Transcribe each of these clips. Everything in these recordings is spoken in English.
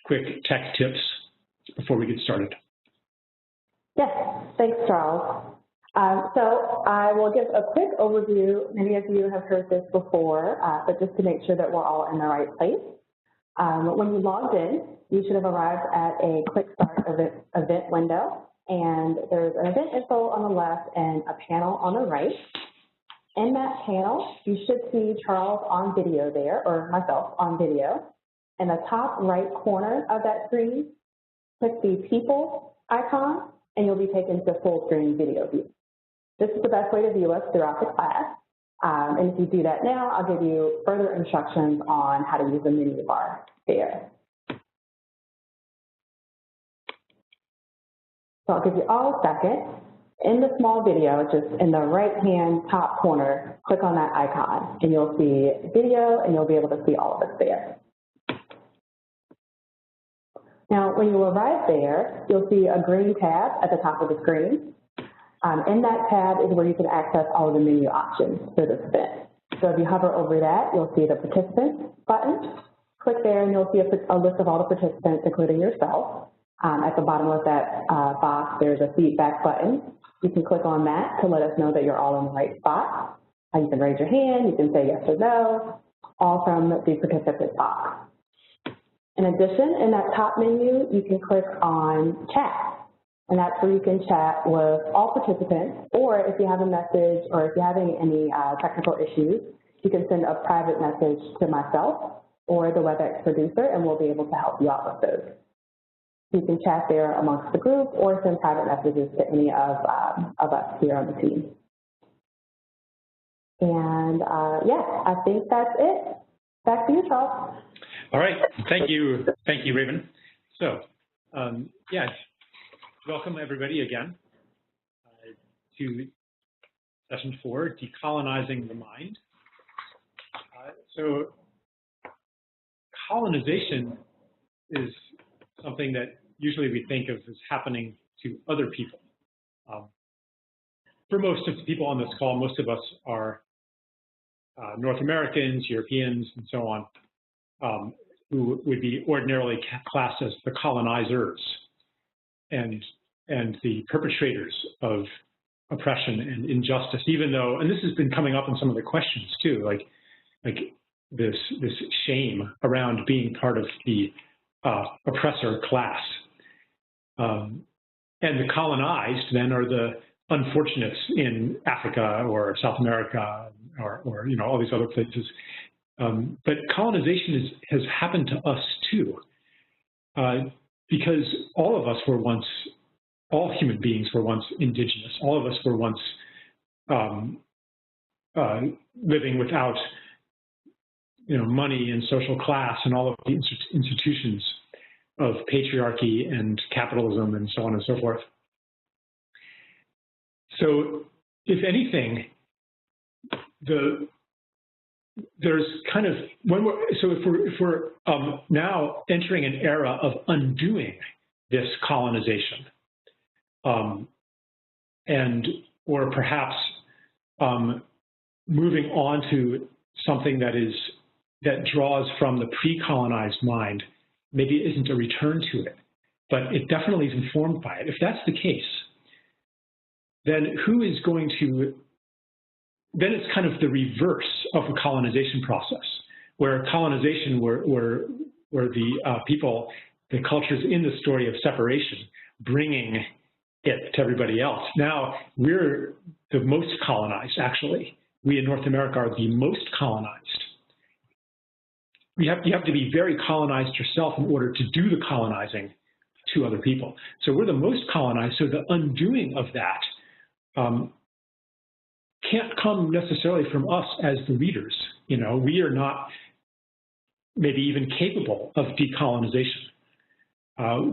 quick tech tips before we get started. Yes, thanks, Charles. So I will give a quick overview. Many of you have heard this before, but just to make sure that we're all in the right place. When you logged in, you should have arrived at a quick start event window, and there's an event info on the left and a panel on the right. In that panel, you should see Charles on video there, or myself on video. In the top right corner of that screen, click the People icon, and you'll be taken to full screen video view. This is the best way to view us throughout the class. And if you do that now, I'll give you further instructions on how to use the menu bar there. So I'll give you all a second. In the small video, just in the right-hand top corner, click on that icon, and you'll see video, and you'll be able to see all of us there. Now, when you arrive there, you'll see a green tab at the top of the screen. In that tab is where you can access all of the menu options for this event. So if you hover over that, you'll see the Participants button. Click there, and you'll see a list of all the participants, including yourself. At the bottom of that box, there's a feedback button. You can click on that to let us know that you're all in the right spot. You can raise your hand, you can say yes or no, all from the participant box. In addition, in that top menu, you can click on Chat, and that's where you can chat with all participants, or if you have a message or if you're having any technical issues, you can send a private message to myself or the WebEx producer, and we'll be able to help you out with those. You can chat there amongst the group or send private messages to any of us here on the team. And yeah, I think that's it. Back to you, Charles. All right, thank you, Raven. So, yeah, welcome everybody again to session 4, Decolonizing the Mind. So, colonization is something that usually we think of as happening to other people. For most of the people on this call, most of us are North Americans, Europeans, and so on, who would be ordinarily classed as the colonizers and the perpetrators of oppression and injustice, even though, and this has been coming up in some of the questions too, like this shame around being part of the oppressor class. And the colonized then are the unfortunates in Africa or South America or you know, all these other places. But colonization has happened to us too, because all of us were once, all human beings were once indigenous. All of us were once living without, you know, money and social class and all of the institutions of patriarchy and capitalism and so on and so forth. So, if anything, there's kind of if we're now entering an era of undoing this colonization, or perhaps moving on to something that draws from the pre-colonized mind. Maybe it isn't a return to it, but it definitely is informed by it. If that's the case, then who is going to, then it's kind of the reverse of the colonization process, where colonization were the people, the cultures in the story of separation, bringing it to everybody else. Now we're the most colonized, actually. We in North America are the most colonized. You have to be very colonized yourself in order to do the colonizing to other people. So we're the most colonized, so the undoing of that can't come necessarily from us as the leaders. You know, we are not maybe even capable of decolonization.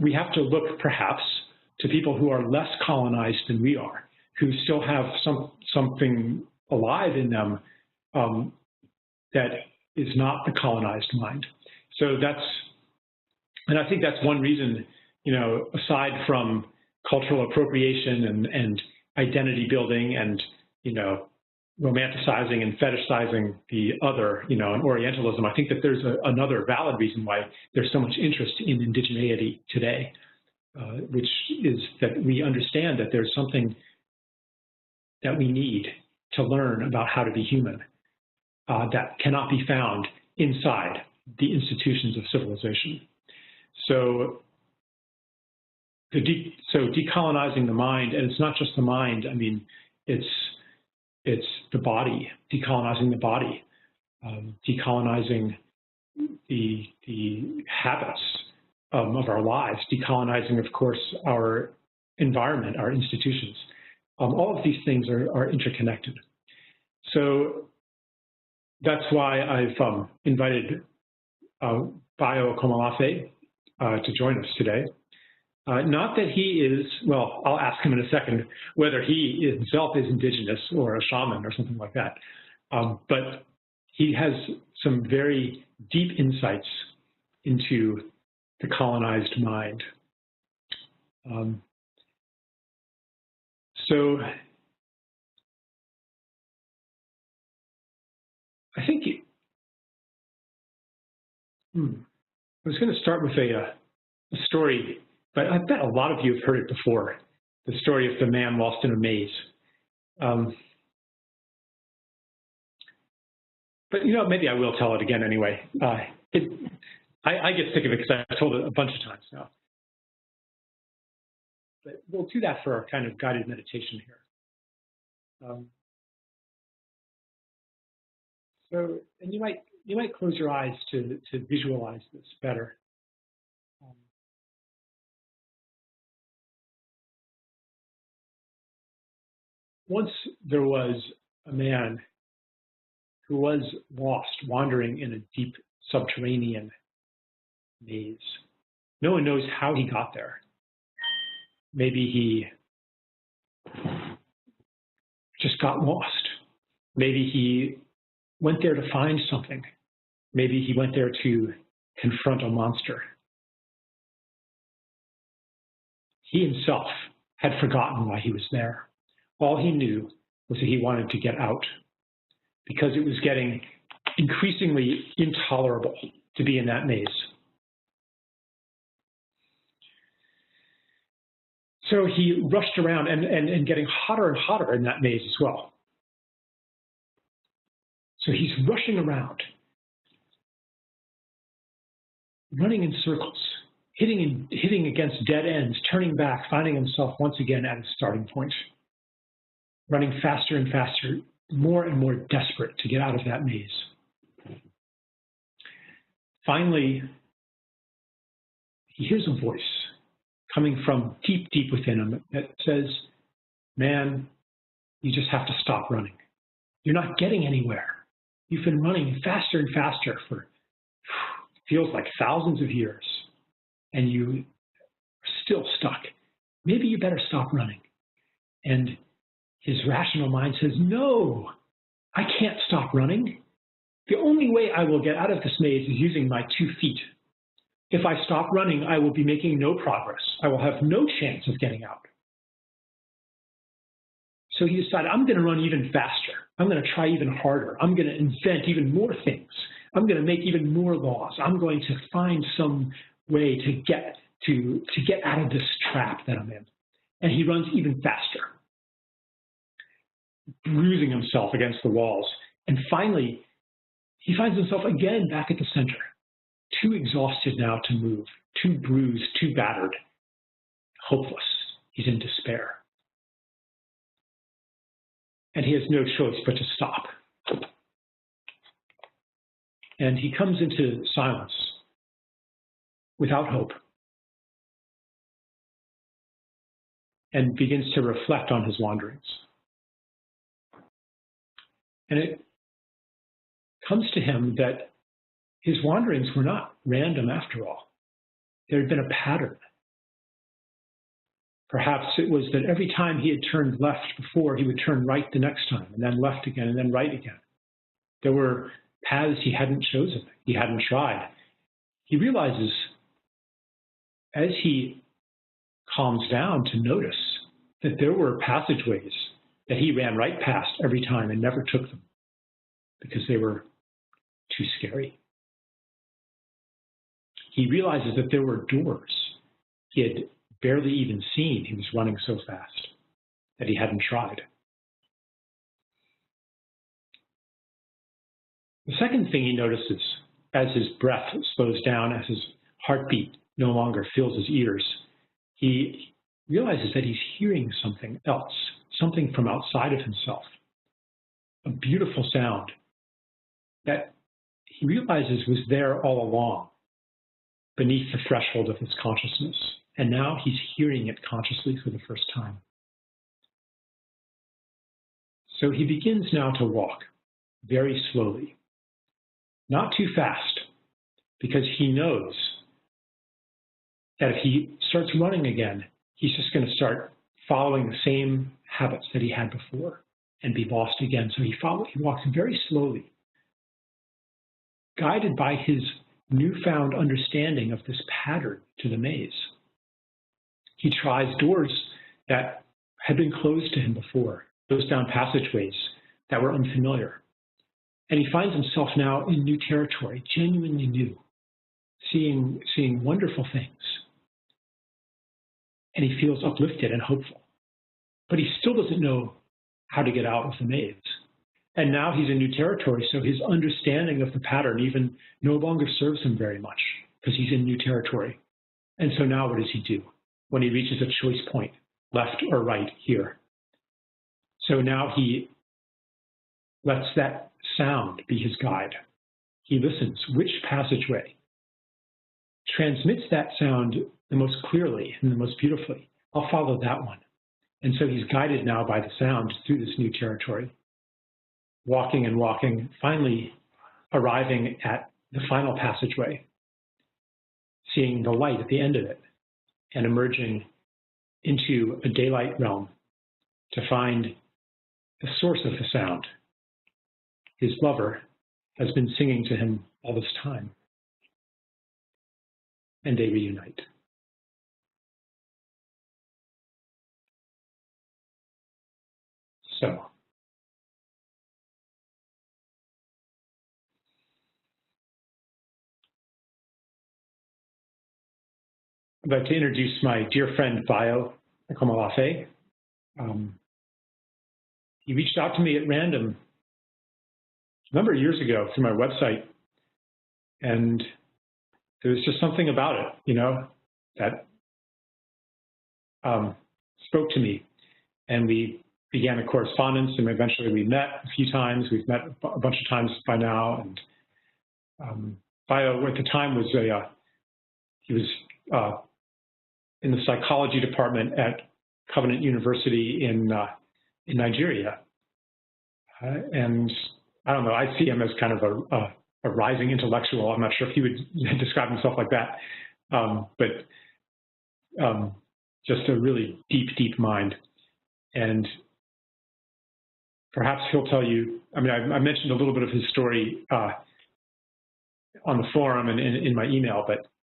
We have to look perhaps to people who are less colonized than we are, who still have something alive in them that is not the colonized mind. So and I think that's one reason, you know, aside from cultural appropriation and identity building and, you know, romanticizing and fetishizing the other, you know, and Orientalism, I think that there's another valid reason why there's so much interest in indigeneity today, which is that we understand that there's something that we need to learn about how to be human that cannot be found inside the institutions of civilization. So, decolonizing the mind, and it's not just the mind, I mean, it's the body, decolonizing the body, decolonizing the habits of our lives, decolonizing, of course, our environment, our institutions. All of these things are interconnected. So that's why I've invited Bayo Akomolafe to join us today. Not that he is, well, I'll ask him in a second whether he himself is indigenous or a shaman or something like that. But he has some very deep insights into the colonized mind. So I think I was going to start with a story, but I bet a lot of you have heard it before, the story of the man lost in a maze. But, you know, maybe I will tell it again anyway. I get sick of it because I've told it a bunch of times now. But we'll do that for our kind of guided meditation here. And you might close your eyes to visualize this better. Once there was a man who was lost, wandering in a deep subterranean maze. No one knows how he got there. Maybe he just got lost. Maybe he went there to find something. Maybe he went there to confront a monster. He himself had forgotten why he was there. All he knew was that he wanted to get out because it was getting increasingly intolerable to be in that maze. So he rushed around and getting hotter and hotter in that maze as well. So he's rushing around, running in circles, hitting against dead ends, turning back, finding himself once again at his starting point, running faster and faster, more and more desperate to get out of that maze. Finally, he hears a voice coming from deep, deep within him that says, man, you just have to stop running. You're not getting anywhere. You've been running faster and faster for, feels like thousands of years, and you are still stuck. Maybe you better stop running. And his rational mind says, no, I can't stop running. The only way I will get out of this maze is using my 2 feet. If I stop running, I will be making no progress. I will have no chance of getting out. So he decided, I'm going to run even faster. I'm going to try even harder. I'm going to invent even more things. I'm going to make even more laws. I'm going to find some way to get out of this trap that I'm in. And he runs even faster, bruising himself against the walls. And finally, he finds himself again back at the center, too exhausted now to move, too bruised, too battered, hopeless. He's in despair. And he has no choice but to stop. And he comes into silence without hope and begins to reflect on his wanderings. And it comes to him that his wanderings were not random after all. There had been a pattern. Perhaps it was that every time he had turned left before, he would turn right the next time, and then left again, and then right again. There were paths he hadn't chosen, he hadn't tried. He realizes, as he calms down, to notice that there were passageways that he ran right past every time and never took them because they were too scary. He realizes that there were doors he had barely even seen. He was running so fast that he hadn't tried. The second thing he notices as his breath slows down, as his heartbeat no longer fills his ears, he realizes that he's hearing something else, something from outside of himself, a beautiful sound that he realizes was there all along, beneath the threshold of his consciousness. And now he's hearing it consciously for the first time. So he begins now to walk very slowly, not too fast, because he knows that if he starts running again, he's just going to start following the same habits that he had before and be lost again. So he walks very slowly, guided by his newfound understanding of this pattern to the maze. He tries doors that had been closed to him before, goes down passageways that were unfamiliar. And he finds himself now in new territory, genuinely new, seeing wonderful things. And he feels uplifted and hopeful. But he still doesn't know how to get out of the maze. And now he's in new territory, so his understanding of the pattern even no longer serves him very much because he's in new territory. And so now what does he do when he reaches a choice point, left or right here? So now he lets that sound be his guide. He listens. Which passageway transmits that sound the most clearly and the most beautifully? I'll follow that one. And so he's guided now by the sound through this new territory, walking and walking, finally arriving at the final passageway, seeing the light at the end of it, and emerging into a daylight realm to find the source of the sound. His lover has been singing to him all this time, and they reunite. So, I'd like to introduce my dear friend, Bayo Akomolafe. He reached out to me at random a number of years ago through my website, and there was just something about it, you know, that spoke to me. And we began a correspondence, and eventually we met a few times. We've met a bunch of times by now. And Bayo at the time was he was in the psychology department at Covenant University in Nigeria. And I don't know, I see him as kind of a rising intellectual. I'm not sure if he would describe himself like that, but just a really deep, deep mind. And perhaps he'll tell you, I mean, I mentioned a little bit of his story on the forum and in my email,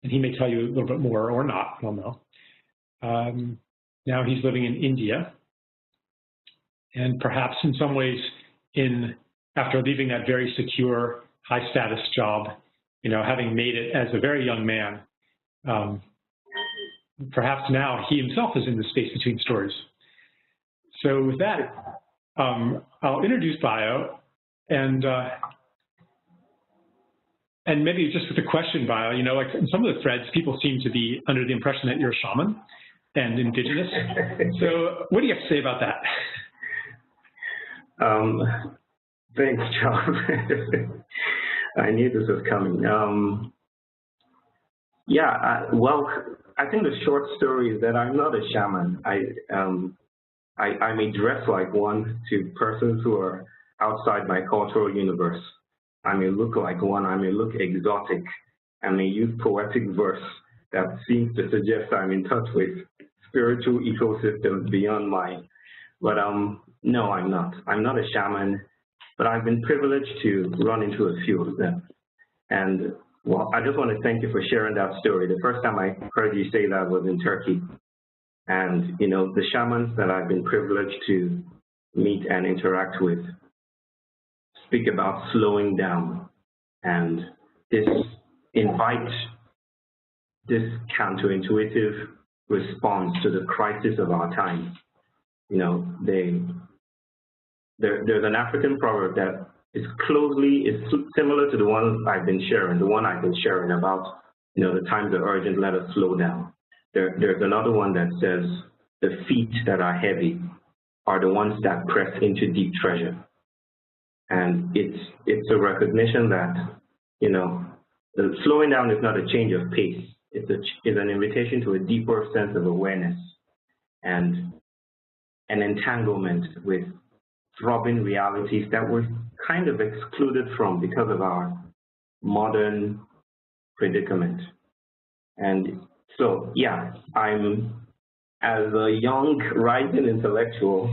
and he may tell you a little bit more or not, I don't know. Now he's living in India, and perhaps in some ways, after leaving that very secure, high-status job, you know, having made it as a very young man, perhaps now he himself is in the space between stories. So with that, I'll introduce Bayo, and maybe just with a question, Bayo, you know, like in some of the threads, people seem to be under the impression that you're a shaman and indigenous. So what do you have to say about that? Thanks, Charles. I knew this was coming. Well, I think the short story is that I'm not a shaman. I may dress like one to persons who are outside my cultural universe. I may look like one. I may look exotic. I may use poetic verse that seems to suggest I'm in touch with spiritual ecosystems beyond mine. But no, I'm not. I'm not a shaman, but I've been privileged to run into a few of them. And well, I just want to thank you for sharing that story. The first time I heard you say that was in Turkey. And, you know, the shamans that I've been privileged to meet and interact with speak about slowing down, and this invites this counterintuitive response to the crisis of our time. You know, there's an African proverb that is similar to the one I've been sharing, about, you know, the times are urgent, let us slow down. There's another one that says, the feet that are heavy are the ones that press into deep treasure. And it's a recognition that, you know, the slowing down is not a change of pace. It's an invitation to a deeper sense of awareness and an entanglement with throbbing realities that we're kind of excluded from because of our modern predicament. And so, yeah, I'm, as a young, rising intellectual,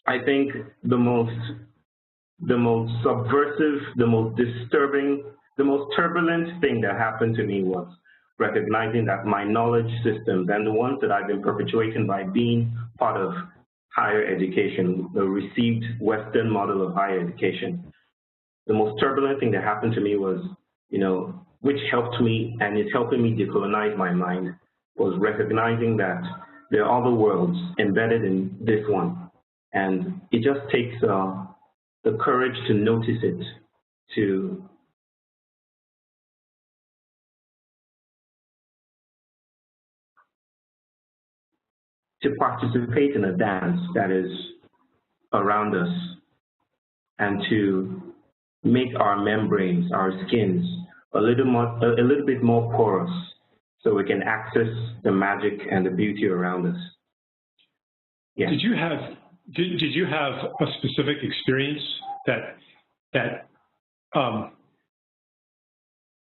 I think the most subversive, the most disturbing, the most turbulent thing that happened to me was recognizing that my knowledge systems, and the ones that I've been perpetuating by being part of higher education, the received Western model of higher education, the most turbulent thing that happened to me was, you know, which helped me and is helping me decolonize my mind, was recognizing that there are other worlds embedded in this one. And it just takes the courage to notice it, to participate in a dance that is around us, and to make our membranes, our skins, a little bit more porous, so we can access the magic and the beauty around us. Yeah. Did you have a specific experience that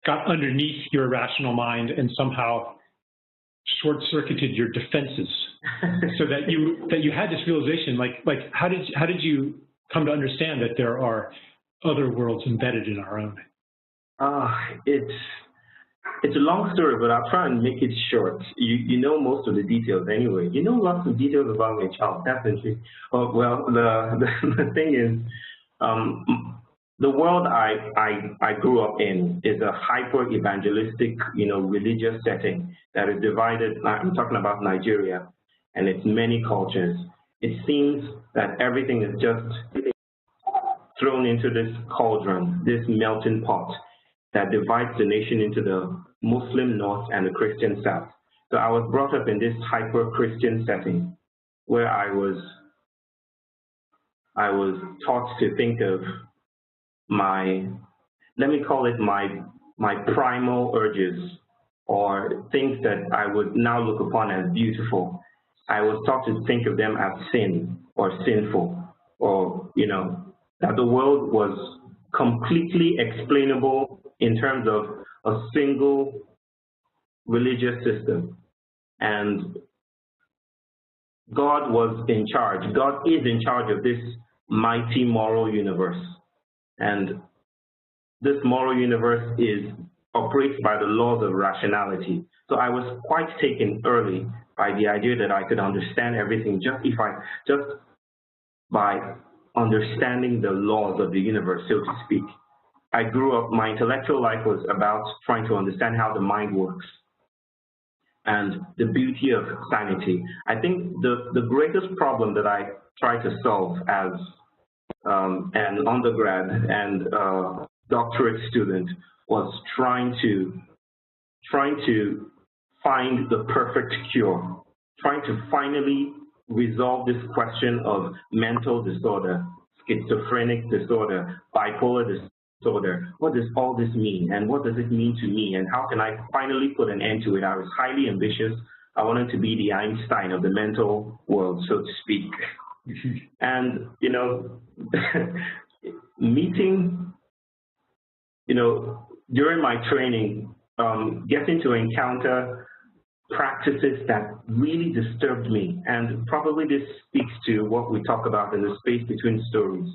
got underneath your rational mind and somehow short-circuited your defenses, so that you had this realization? Like how did you come to understand that there are other worlds embedded in our own? It's a long story, but I'll try and make it short. You know most of the details anyway. You know lots of details about me, Charles. That's interesting. Oh, well, the thing is, the world I grew up in is a hyper-evangelistic, you know, religious setting that is divided. I'm talking about Nigeria, and its many cultures. It seems that everything is just thrown into this cauldron, this melting pot that divides the nation into the Muslim North and the Christian South. So I was brought up in this hyper-Christian setting where I was taught to think of let me call it my primal urges, or things that I would now look upon as beautiful. I was taught to think of them as sin or sinful, or, you know, that the world was completely explainable in terms of a single religious system. And God was in charge. God is in charge of this mighty moral universe. And this moral universe operates by the laws of rationality. So I was quite taken early by the idea that I could understand everything just by understanding the laws of the universe, so to speak. I grew up, my intellectual life was about trying to understand how the mind works and the beauty of sanity. I think the greatest problem that I tried to solve as an undergrad and doctorate student was trying to find the perfect cure, trying to finally resolve this question of mental disorder, schizophrenic disorder, bipolar disorder. What does all this mean, and what does it mean to me, and how can I finally put an end to it? I was highly ambitious. I wanted to be the Einstein of the mental world, so to speak. And, you know, meeting, you know, during my training, getting to encounter practices that really disturbed me, and probably this speaks to what we talk about in the space between stories.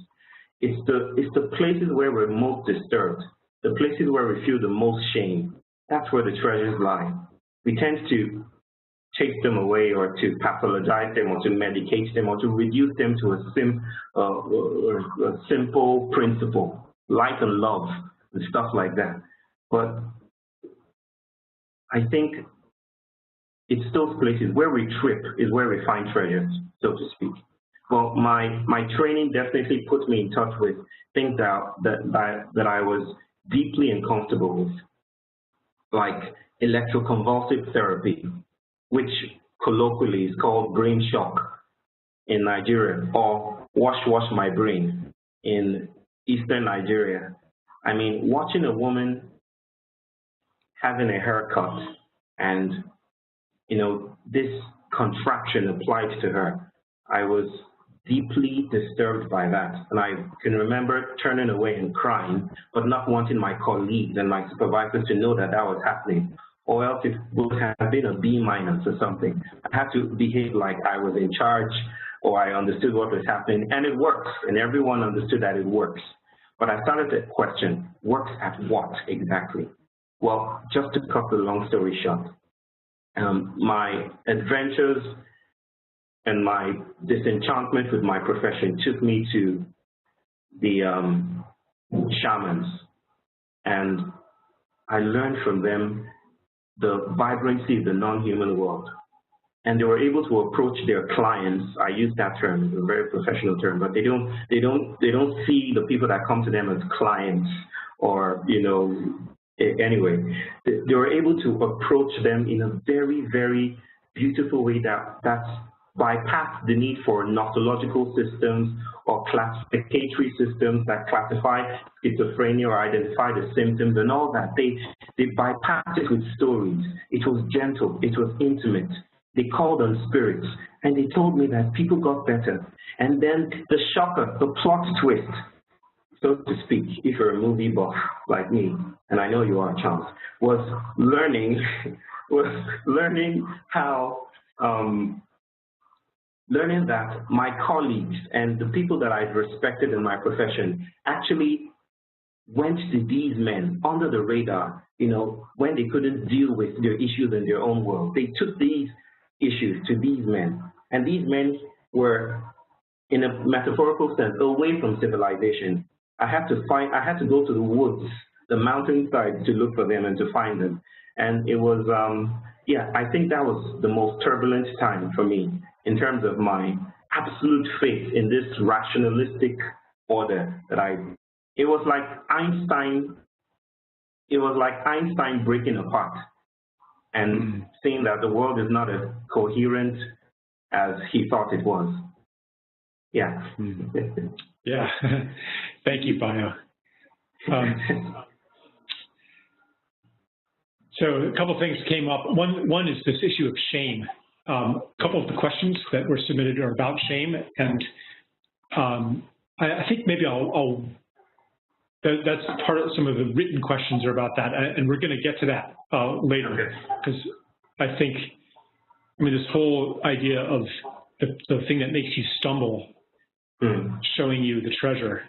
It's the places where we're most disturbed, the places where we feel the most shame. That's where the treasures lie. We tend to take them away or to pathologize them or to medicate them or to reduce them to a simple principle, light and love and stuff like that. But I think it's those places where we trip is where we find treasures, so to speak. Well, my training definitely put me in touch with things that I was deeply uncomfortable with, like electroconvulsive therapy, which colloquially is called brain shock in Nigeria, or wash my brain in Eastern Nigeria. I mean, watching a woman having a haircut and, you know, this contraption applied to her, I was deeply disturbed by that. And I can remember turning away and crying, but not wanting my colleagues and my supervisors to know that that was happening, or else it would have been a B- or something. I had to behave like I was in charge or I understood what was happening, and it works, and everyone understood that it works. But I started to question, works at what exactly? Well, just to cut the long story short, my adventures and my disenchantment with my profession took me to the shamans, and I learned from them the vibrancy of the non-human world. And they were able to approach their clients. I use that term, it's a very professional term, but they don't see the people that come to them as clients, or, you know, anyway, they were able to approach them in a very, very beautiful way that bypassed the need for gnostological systems or classificatory systems that classify schizophrenia or identify the symptoms and all that. They bypassed it with stories. It was gentle, it was intimate. They called on spirits, and they told me that people got better. And then the shocker, the plot twist, so to speak, if you're a movie buff like me, and I know you are, Charles, was learning how, learning that my colleagues and the people that I've respected in my profession actually went to these men under the radar, you know, when they couldn't deal with their issues in their own world. They took these issues to these men, and these men were, in a metaphorical sense, away from civilization. I had to go to the woods, the mountainside, to look for them and to find them. And it was, yeah, I think that was the most turbulent time for me in terms of my absolute faith in this rationalistic order that it was like Einstein breaking apart and seeing that the world is not as coherent as he thought it was. Yeah. Yeah. Thank you, Bayo. So a couple of things came up. One is this issue of shame. A couple of the questions that were submitted are about shame, and I think maybe that's part of some of the written questions are about that, and we're going to get to that later, because I think, I mean, this whole idea of the thing that makes you stumble, showing you the treasure,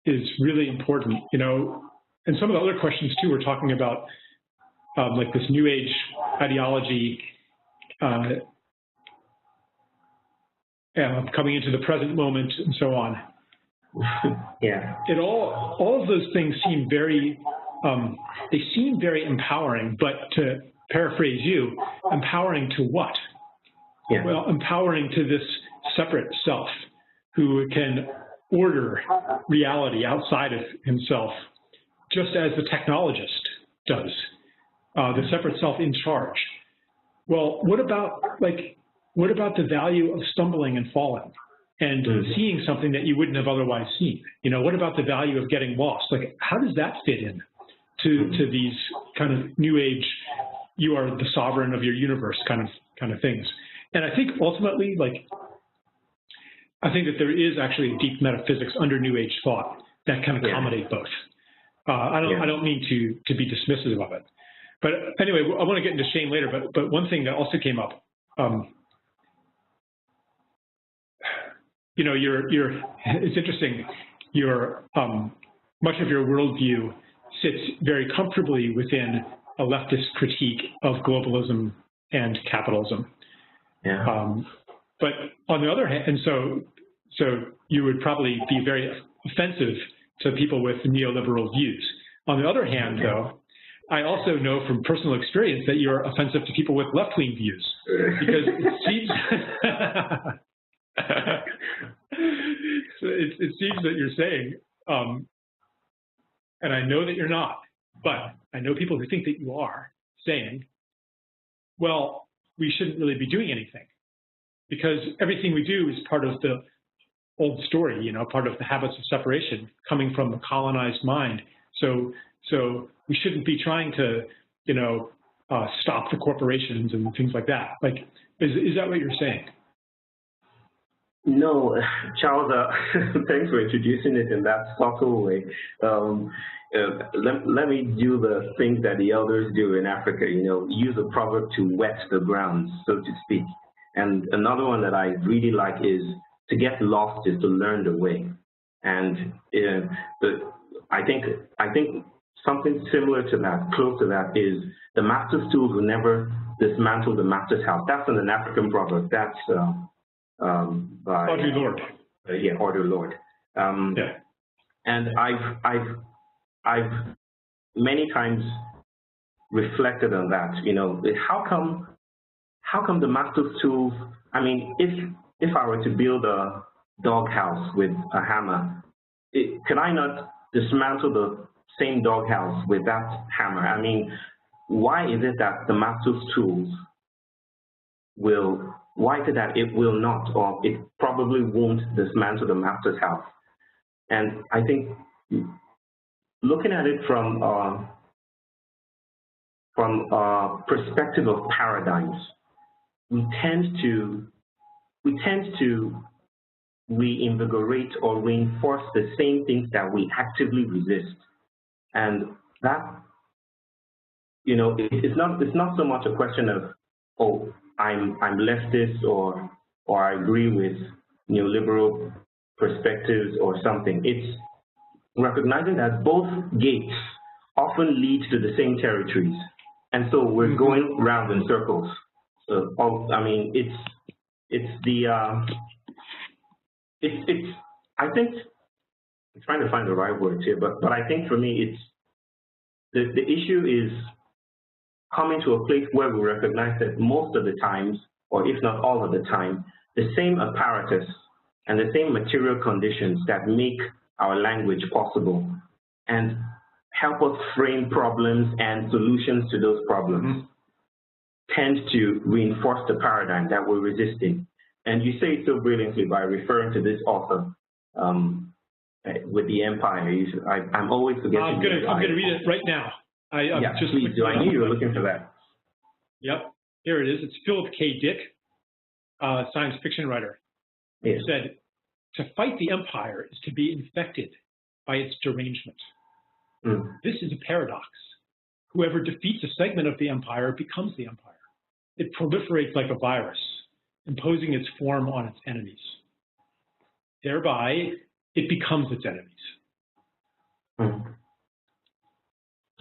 is really important, you know. And some of the other questions too, we're talking about like this New Age ideology coming into the present moment and so on. Yeah. All of those things seem very, they seem very empowering, but to paraphrase you, empowering to what? Yeah. Well, empowering to this separate self who can order reality outside of himself, just as the technologist does, the separate self in charge. Well, what about the value of stumbling and falling and seeing something that you wouldn't have otherwise seen? You know, what about the value of getting lost? Like, how does that fit in to these kind of New Age, you are the sovereign of your universe kind of things? And I think ultimately, like, I think that there is actually a deep metaphysics under New Age thought that can accommodate both. I don't mean to be dismissive of it, but anyway, I want to get into shame later. But one thing that also came up, you know, it's interesting. Much of your worldview sits very comfortably within a leftist critique of globalism and capitalism. Yeah. But on the other hand, and so you would probably be very offensive to people with neoliberal views. On the other hand, though, I also know from personal experience that you're offensive to people with left-wing views, because it seems it seems that you're saying, and I know that you're not, but I know people who think that you are saying, well, we shouldn't really be doing anything because everything we do is part of the old story, you know, part of the habits of separation coming from the colonized mind. So we shouldn't be trying to, you know, stop the corporations and things like that. Like, is that what you're saying? No, Charles, thanks for introducing it in that subtle way. Let me do the things that the elders do in Africa, you know, use a proverb to wet the ground, so to speak. And another one that I really like is to get lost is to learn the way. And I think something similar to that, close to that, is the master's tools will never dismantle the master's house. That's an African proverb. That's by Audre Lorde. Yeah, Audre Lorde. Yeah. And I've many times reflected on that. You know, how come the master's tools? I mean, if I were to build a doghouse with a hammer, can I not dismantle the same doghouse with that hammer? I mean, why is it that the master's tools will? Why is it that it will not, or it probably won't dismantle the master's house? And I think looking at it from perspective of paradigms, we tend to reinvigorate or reinforce the same things that we actively resist, and that, you know, it's not so much a question of, oh, I'm leftist or I agree with neoliberal perspectives or something. It's recognizing that both gates often lead to the same territories, and so we're going round in circles. So, I mean, I think I'm trying to find the right words here, but I think for me it's the issue is coming to a place where we recognize that most of the times, or if not all of the time, the same apparatus and the same material conditions that make our language possible and help us frame problems and solutions to those problems tend to reinforce the paradigm that we're resisting. And you say it so brilliantly by referring to this author with the empire. I'm always forgetting. I'm going to read it right now. Yeah, just please do. I knew you were looking for that. Yep, here it is. It's Philip K. Dick, science fiction writer. Yes. He said, "To fight the empire is to be infected by its derangement. This is a paradox. Whoever defeats a segment of the empire becomes the empire. It proliferates like a virus, imposing its form on its enemies. Thereby, it becomes its enemies."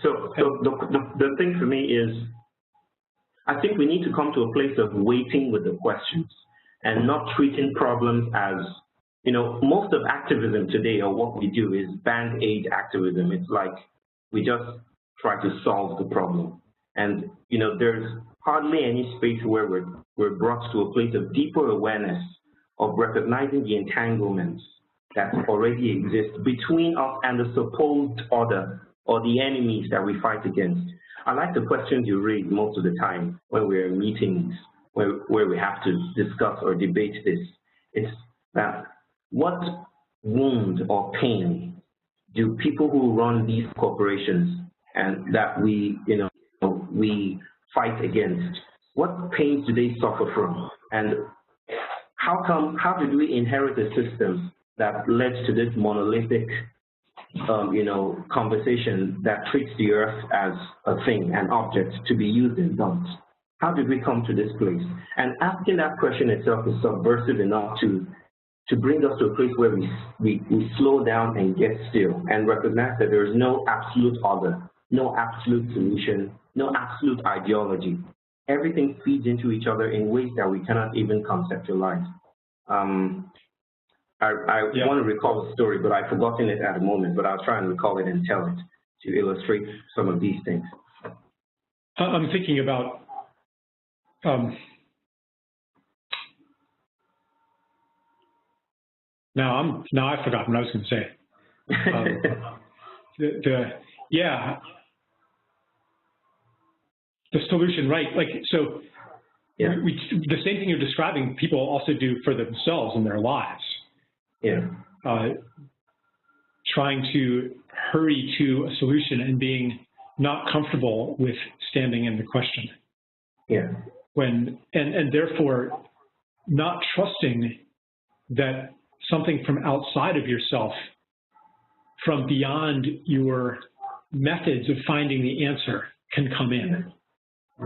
So the thing for me is, I think we need to come to a place of waiting with the questions and not treating problems as, you know, most of activism today, or what we do, is band-aid activism. It's like we just try to solve the problem. And, you know, there's hardly any space where we're brought to a place of deeper awareness of recognizing the entanglements that already exist between us and the supposed other, or the enemies that we fight against. I like the questions you raise most of the time when we're in meetings where we have to discuss or debate this. It's that, what wound or pain do people who run these corporations and that we fight against, what pains do they suffer from? And how did we inherit a system that led to this monolithic conversation that treats the earth as a thing, an object to be used and dumped? How did we come to this place? And asking that question itself is subversive enough to bring us to a place where we slow down and get still and recognize that there is no absolute other, no absolute solution, no absolute ideology. everything feeds into each other in ways that we cannot even conceptualize. I want to recall a story, but I've forgotten it at the moment, but I'll try and recall it and tell it to illustrate some of these things. I'm thinking about now I've forgotten what I was going to say. The solution, right? Like, so yeah. The same thing you're describing, people also do for themselves in their lives. Yeah. Trying to hurry to a solution and being not comfortable with standing in the question. Yeah. And therefore not trusting that something from outside of yourself, from beyond your methods of finding the answer, can come in.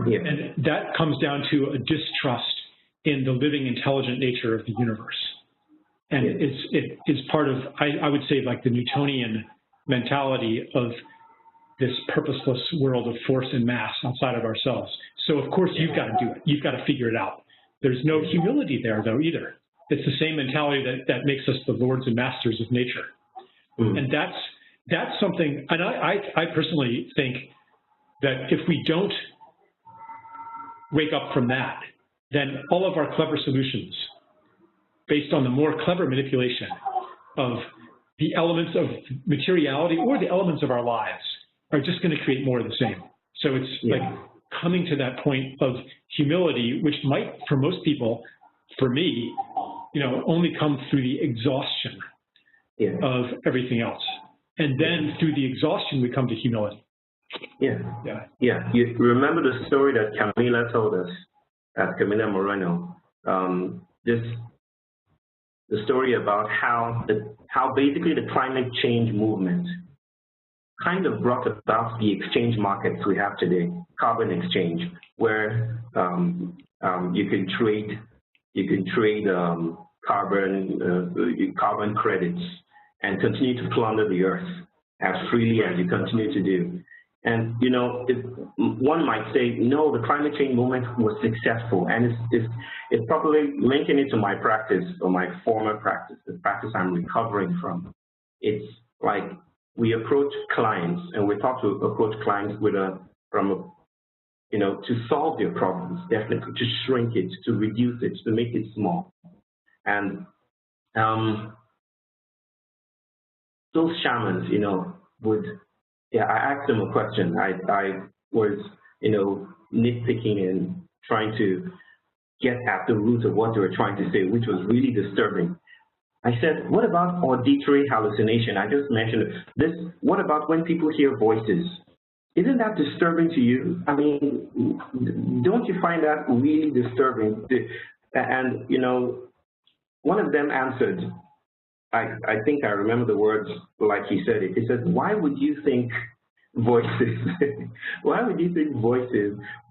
Yeah. And that comes down to a distrust in the living, intelligent nature of the universe. And it is part of, I would say, like the Newtonian mentality of this purposeless world of force and mass outside of ourselves. So, of course, you've got to do it. You've got to figure it out. There's no humility there, though, either. It's the same mentality that makes us the lords and masters of nature. Mm. And that's something, and I personally think that if we don't wake up from that, then all of our clever solutions, based on the more clever manipulation of the elements of materiality or the elements of our lives, are just going to create more of the same. So it's like coming to that point of humility, which might, for most people, for me, only come through the exhaustion of everything else. And then through the exhaustion, we come to humility. Yeah. You remember the story that Camila told us, Camila Moreno, the story about how basically the climate change movement kind of brought about the exchange markets we have today, carbon exchange, where you can trade carbon credits and continue to plunder the earth as freely as you continue to do. And one might say, no, the climate change movement was successful, and it's probably linking it to my practice or my former practice, the practice I'm recovering from. It's like we approach clients, and we're taught to approach clients to solve their problems, definitely, to shrink it, to reduce it, to make it small. And those shamans, I asked them a question. I was, nitpicking and trying to get at the root of what they were trying to say, which was really disturbing. I said, what about auditory hallucination? I just mentioned this. What about when people hear voices? Isn't that disturbing to you? I mean, don't you find that really disturbing? And, one of them answered, I think I remember the words like he said it. He said, why would you think voices,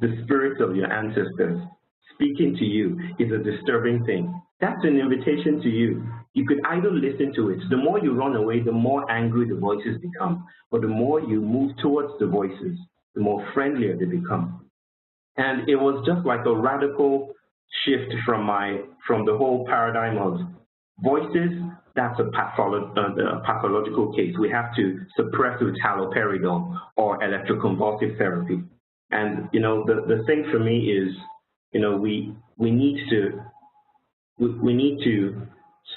the spirits of your ancestors speaking to you is a disturbing thing? That's an invitation to you. You could either listen to it. The more you run away, the more angry the voices become. But the more you move towards the voices, the more friendlier they become. And it was just like a radical shift from the whole paradigm of voices. That's a pathological case. We have to suppress with haloperidol or electroconvulsive therapy. And the thing for me is, we need to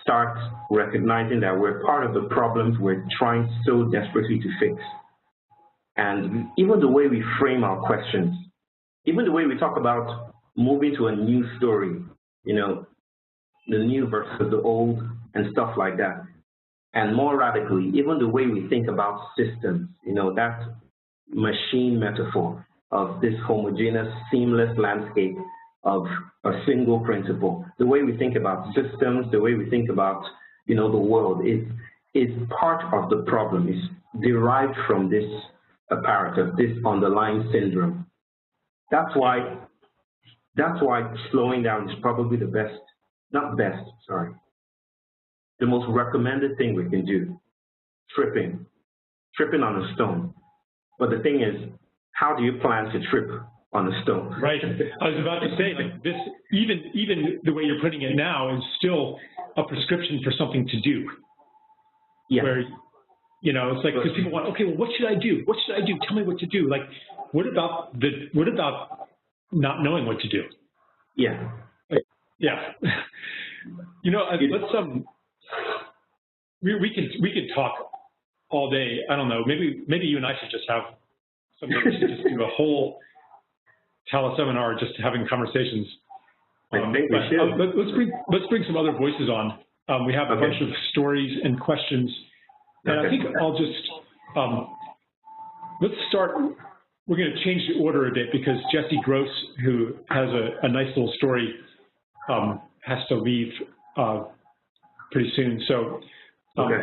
start recognizing that we're part of the problems we're trying so desperately to fix. And even the way we frame our questions, even the way we talk about moving to a new story, the new versus the old and stuff like that. And more radically, even the way we think about systems, that machine metaphor of this homogeneous, seamless landscape of a single principle. The way we think about systems, the way we think about, the world is part of the problem, is derived from this apparatus, this underlying syndrome. That's why slowing down is probably the most recommended thing we can do. Tripping on a stone. But the thing is, how do you plan to trip on a stone. Right. I was about to say, like, this, even the way you're putting it now is still a prescription for something to do. Yeah. Where, you know, it's like, because people want, okay, well, what should I do? What should I do? Tell me what to do. Like, what about not knowing what to do? Yeah. Yeah. You know, let's we could talk all day. I don't know. Maybe you and I should just have something. We should just do a whole teleseminar just having conversations. I think we should. Let's bring some other voices on. We have a bunch of stories and questions, and I think I'll just let's start. We're going to change the order a bit because Jesse Gross, who has a nice little story, has to leave pretty soon. So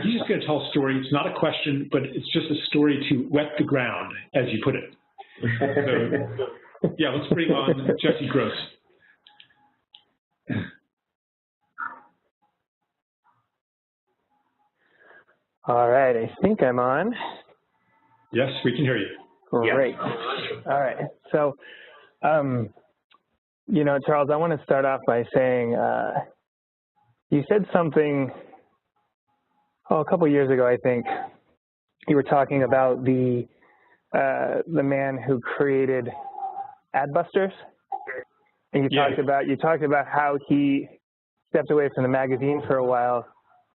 he's just going to tell a story. It's not a question, but it's just a story to wet the ground, as you put it. So, yeah, let's bring on Jesse Gross. All right, I think I'm on. Yes, we can hear you. Great. All right. So, you know, Charles, I want to start off by saying you said something, a couple years ago, I think. You were talking about the man who created Adbusters, and you talked about how he stepped away from the magazine for a while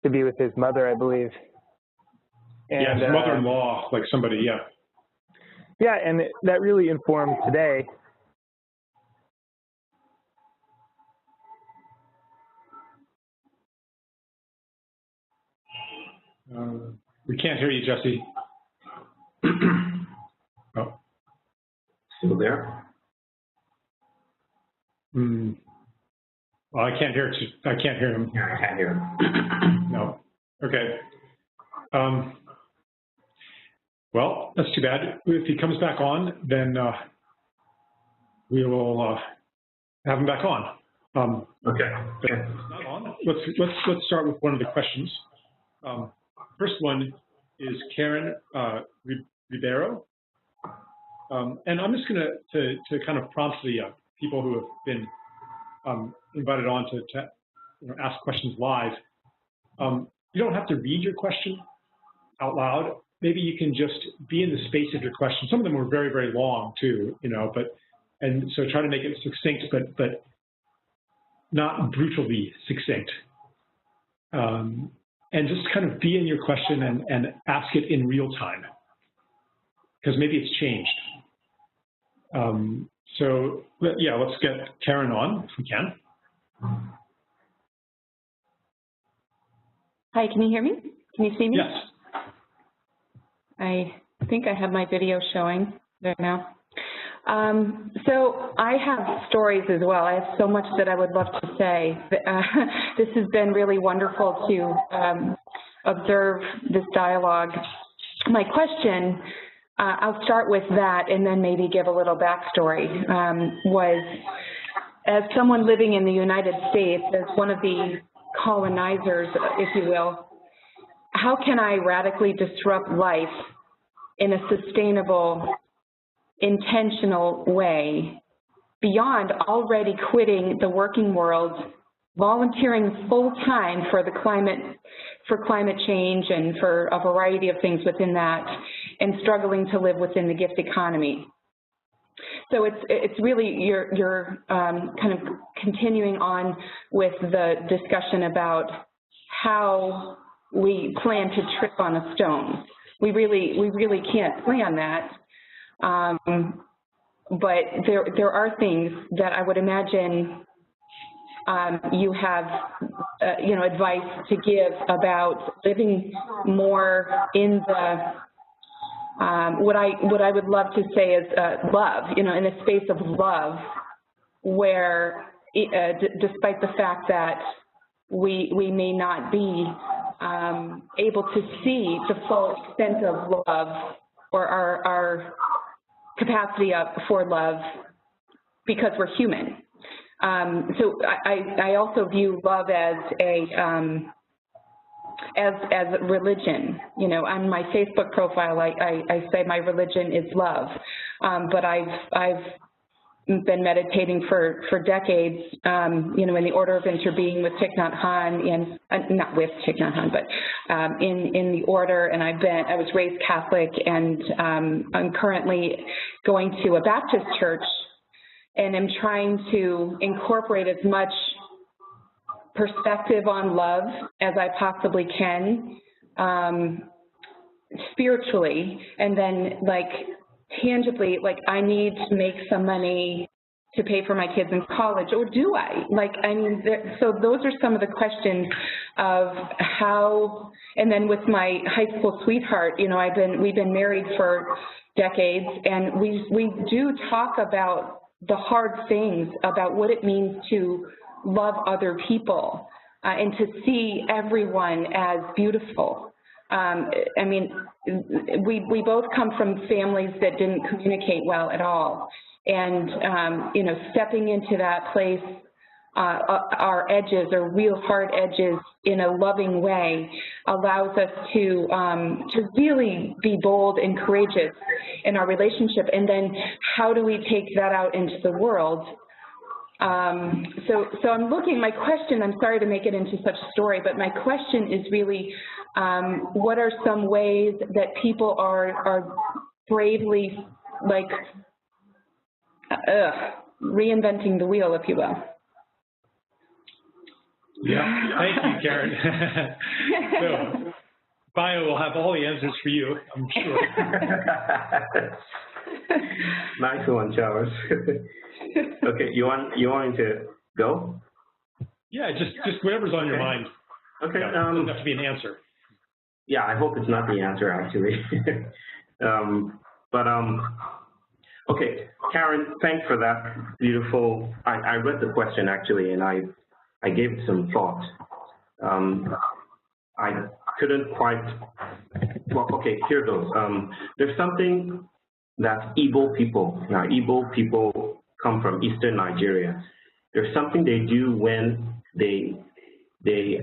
to be with his mother, I believe. And, yeah, his mother-in-law, like somebody, yeah. Yeah, and that really informed today. We can't hear you, Jesse. Oh. Still there? Well, I can't hear. I can't hear him. Yeah, I can't hear him. No. Okay. Well, that's too bad. If he comes back on, then we will have him back on. Okay. But if he's not on, let's start with one of the questions. First one is Karen Ribeiro, and I'm just going to kind of prompt the people who have been invited on to ask questions live. You don't have to read your question out loud. Maybe you can just be in the space of your question. Some of them were very, very long too, you know, and so try to make it succinct, but not brutally succinct. And just kind of be in your question and ask it in real time, because maybe it's changed. So yeah, let's get Karen on if we can. Hi, can you hear me? Can you see me? Yes. I think I have my video showing there now. So I have stories as well. I have so much that I would love to say. This has been really wonderful to observe this dialogue. My question, I'll start with that and then maybe give a little backstory, was as someone living in the United States, as one of the colonizers, if you will, how can I radically disrupt life in a sustainable, intentional way beyond already quitting the working world, volunteering full-time for climate change and for a variety of things within that, and struggling to live within the gift economy? So it's really you're kind of continuing on with the discussion about how we plan to trip on a stone. We really can't plan that, but there are things that I would imagine you have advice to give about living more in the what I would love to say is love, in a space of love, where despite the fact that we may not be able to see the full extent of love or our capacity for love because we're human. So I also view love as religion. On my Facebook profile, I say my religion is love, but I've been meditating for decades, you know, in the order of interbeing with Thich Nhat Hanh, and not with Thich Nhat Hanh, but in the order. And I was raised Catholic, and I'm currently going to a Baptist church, and I'm trying to incorporate as much perspective on love as I possibly can, spiritually, and then like tangibly, like I need to make some money to pay for my kids in college, or do I? Like, I mean, so those are some of the questions of how, and then with my high school sweetheart, you know, we've been married for decades, and we do talk about the hard things, about what it means to love other people, and to see everyone as beautiful. I mean, we both come from families that didn't communicate well at all. And, you know, stepping into that place, our edges, our real hard edges, in a loving way, allows us to really be bold and courageous in our relationship. And then how do we take that out into the world? So I'm looking, my question, I'm sorry to make it into such a story, but my question is really, what are some ways that people are bravely, like, reinventing the wheel, if you will? Yeah, thank you, Karen. So, Bio will have all the answers for you, I'm sure. Nice one, Charles. Okay, you want me to go? Yeah, just whatever's on your mind. Okay. Yeah, it doesn't have to be an answer. Yeah, I hope it's not the answer, actually. Okay, Karen, thanks for that beautiful. I read the question actually, and I gave it some thought. I couldn't quite. Well, okay, here goes. There's something that Igbo people. Now, Igbo people come from eastern Nigeria. There's something they do when they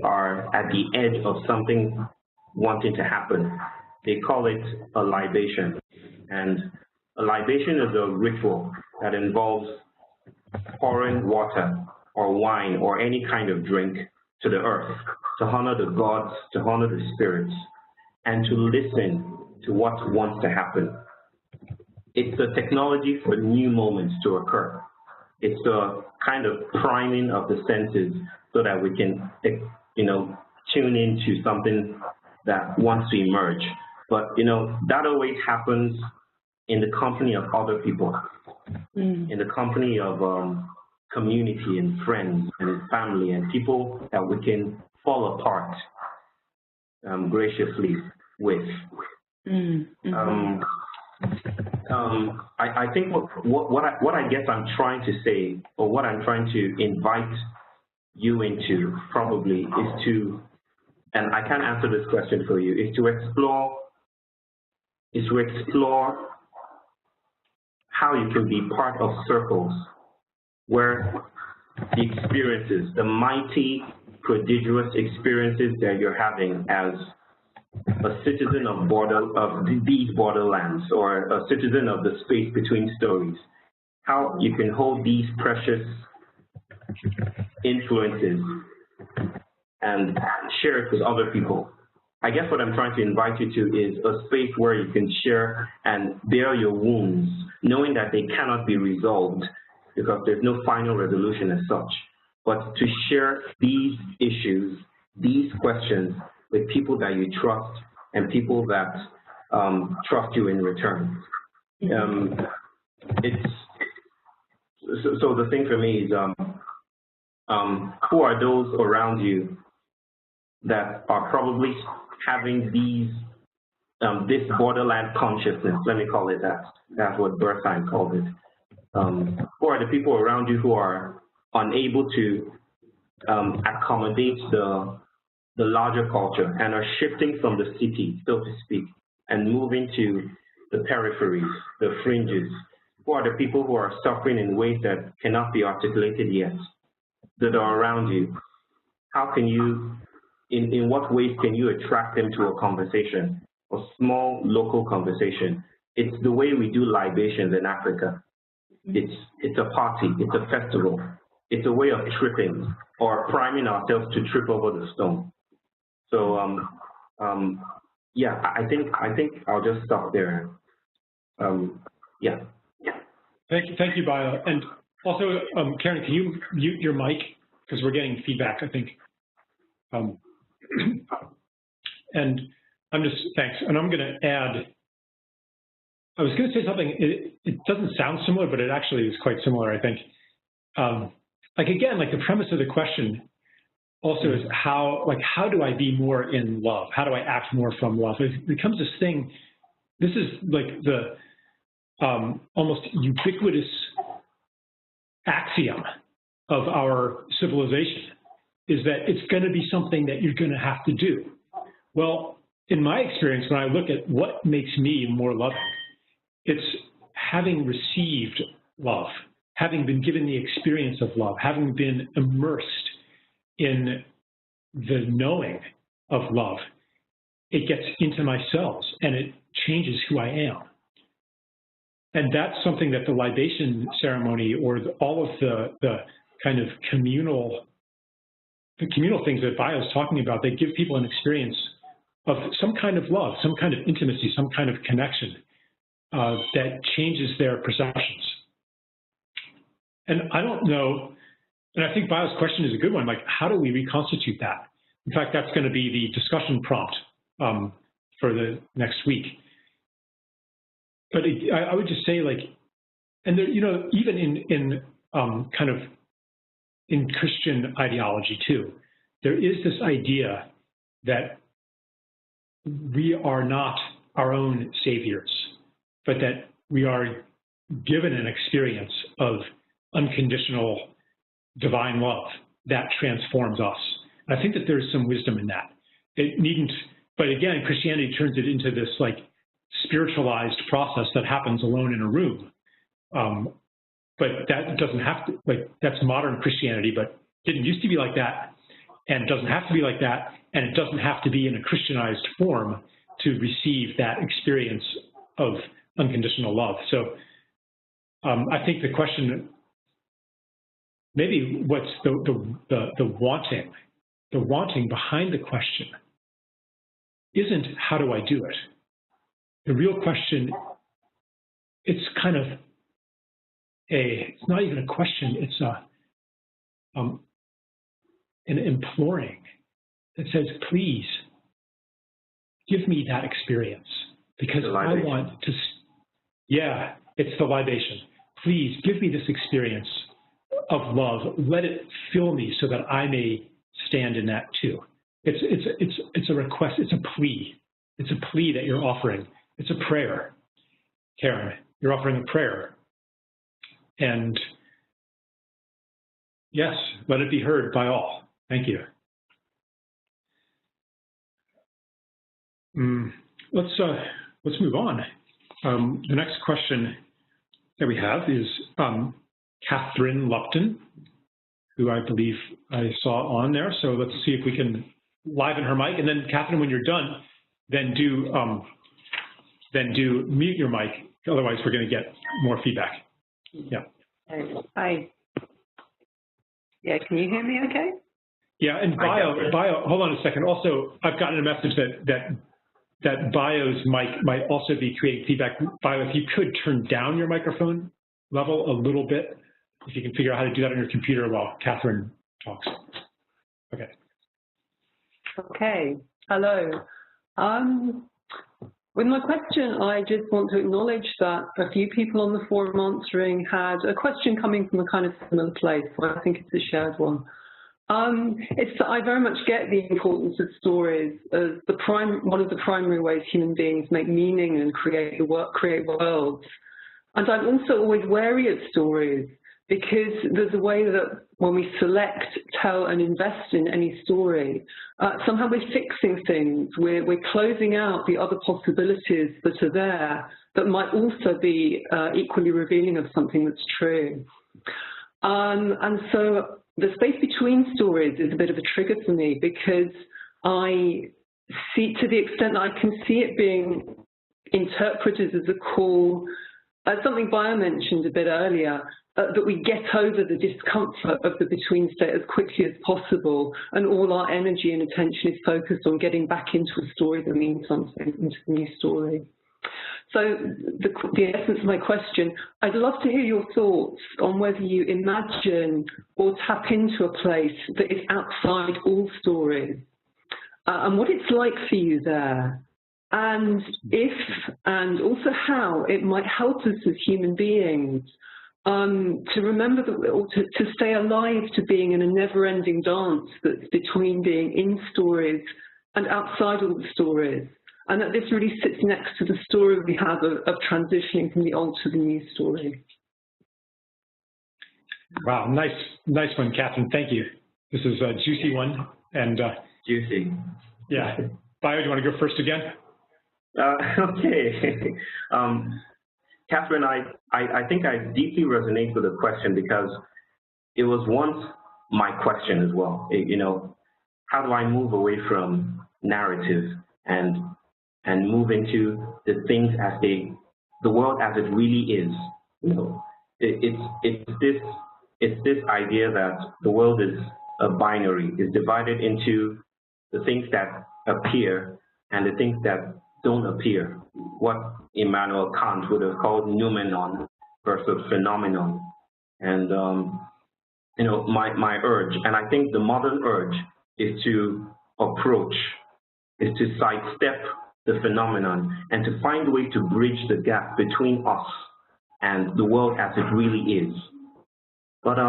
are at the edge of something wanting to happen. They call it a libation. And a libation is a ritual that involves pouring water or wine or any kind of drink to the earth to honor the gods, to honor the spirits, and to listen to what wants to happen. It's the technology for new moments to occur. It's the kind of priming of the senses so that we can, you know, tune into something that wants to emerge. But, you know, that always happens in the company of other people, in the company of community and friends and family and people that we can fall apart graciously with. I think what I guess I'm trying to say, or what I'm trying to invite you into probably is to, and I can't answer this question for you, is to explore how you can be part of circles where the experiences, the mighty, prodigious experiences that you're having as a citizen of these borderlands, or a citizen of the space between stories, how you can hold these precious influences and share it with other people. I guess what I'm trying to invite you to is a space where you can share and bear your wounds, knowing that they cannot be resolved because there's no final resolution as such, but to share these issues, these questions with people that you trust and people that trust you in return. So the thing for me is, who are those around you that are probably having these this borderland consciousness? Let me call it that. That's what Bertheim called it. Who are the people around you who are unable to accommodate the larger culture and are shifting from the city, so to speak, and moving to the peripheries, the fringes? Who are the people who are suffering in ways that cannot be articulated yet, that are around you? How can you, in what ways can you attract them to a conversation, a small local conversation? It's the way we do libations in Africa. It's a party, it's a festival, it's a way of tripping or priming ourselves to trip over the stone. So yeah, I think I'll just stop there. Yeah. Thank you, Bio. And also, Karen, can you mute your mic because we're getting feedback, I think. And thanks. And I'm going to add. I was going to say something. It doesn't sound similar, but it actually is quite similar, I think. Like again, like the premise of the question also is how do I be more in love? How do I act more from love? It becomes this thing. This is like the almost ubiquitous axiom of our civilization, is that it's going to be something that you're going to have to do. Well, in my experience, when I look at what makes me more loving, it's having received love, having been given the experience of love, having been immersed in the knowing of love. It gets into my cells and it changes who I am. And that's something that the libation ceremony or all of the kind of communal things that Bio is talking about, they give people an experience of some kind of love, some kind of intimacy, some kind of connection that changes their perceptions. And I don't know, and I think Bio's question is a good one, like how do we reconstitute that? In fact, that's going to be the discussion prompt for the next week. But I would just say, like, and there, you know, even in kind of in Christian ideology too, there is this idea that we are not our own saviors, but that we are given an experience of unconditional divine love that transforms us. And I think that there's some wisdom in that. It needn't, but again, Christianity turns it into this like spiritualized process that happens alone in a room. But that doesn't have to, like, that's modern Christianity, but it didn't used to be like that, and it doesn't have to be like that, and it doesn't have to be in a Christianized form to receive that experience of unconditional love. So I think the question, maybe what's the wanting behind the question isn't how do I do it? The real question, it's kind of it's not even a question, it's an imploring that says, please give me that experience because I want to, yeah, it's the libation. Please give me this experience of love. Let it fill me so that I may stand in that too. It's a request, it's a plea. It's a plea that you're offering. It's a prayer. Karen, you're offering a prayer. And yes, let it be heard by all. Thank you. Let's move on. The next question that we have is Catherine Lupton, who I believe I saw on there. So let's see if we can liven her mic. And then Catherine, when you're done, then do mute your mic. Otherwise, we're going to get more feedback. Yeah. Hi. Yeah, can you hear me okay? Yeah, and Bio, hold on a second. Also, I've gotten a message that Bio's mic might also be creating feedback. Bio, if you could turn down your microphone level a little bit, if you can figure out how to do that on your computer while Catherine talks. Okay. Okay, hello. With my question, I just want to acknowledge that a few people on the forum answering had a question coming from a kind of similar place. So I think it's a shared one. I very much get the importance of stories as one of the primary ways human beings make meaning and create worlds. And I'm also always wary of stories because there's a way that when we select, tell, and invest in any story, somehow we're fixing things. We're closing out the other possibilities that are there that might also be equally revealing of something that's true. And so the space between stories is a bit of a trigger for me because I see, to the extent that I can see it being interpreted as a call something Bio mentioned a bit earlier, that we get over the discomfort of the between state as quickly as possible, and all our energy and attention is focused on getting back into a story that means something, into the new story. So the essence of my question, I'd love to hear your thoughts on whether you imagine or tap into a place that is outside all stories, and what it's like for you there, and if, and also how it might help us as human beings to remember that, or to stay alive to being in a never-ending dance that's between being in stories and outside all the stories, and that this really sits next to the story we have of transitioning from the old to the new story. Wow, nice one, Catherine. Thank you. This is a juicy one, and juicy. Yeah, Bio, do you want to go first again? Okay. Catherine, I think I deeply resonate with the question, because it was once my question as well. You know, how do I move away from narrative and move into the things as the world as it really is? You know, it's this idea that the world is a binary, is divided into the things that appear and the things that don't appear, what Immanuel Kant would have called noumenon versus phenomenon. And, you know, my urge, and I think the modern urge, is to approach, is to sidestep the phenomenon and to find a way to bridge the gap between us and the world as it really is. But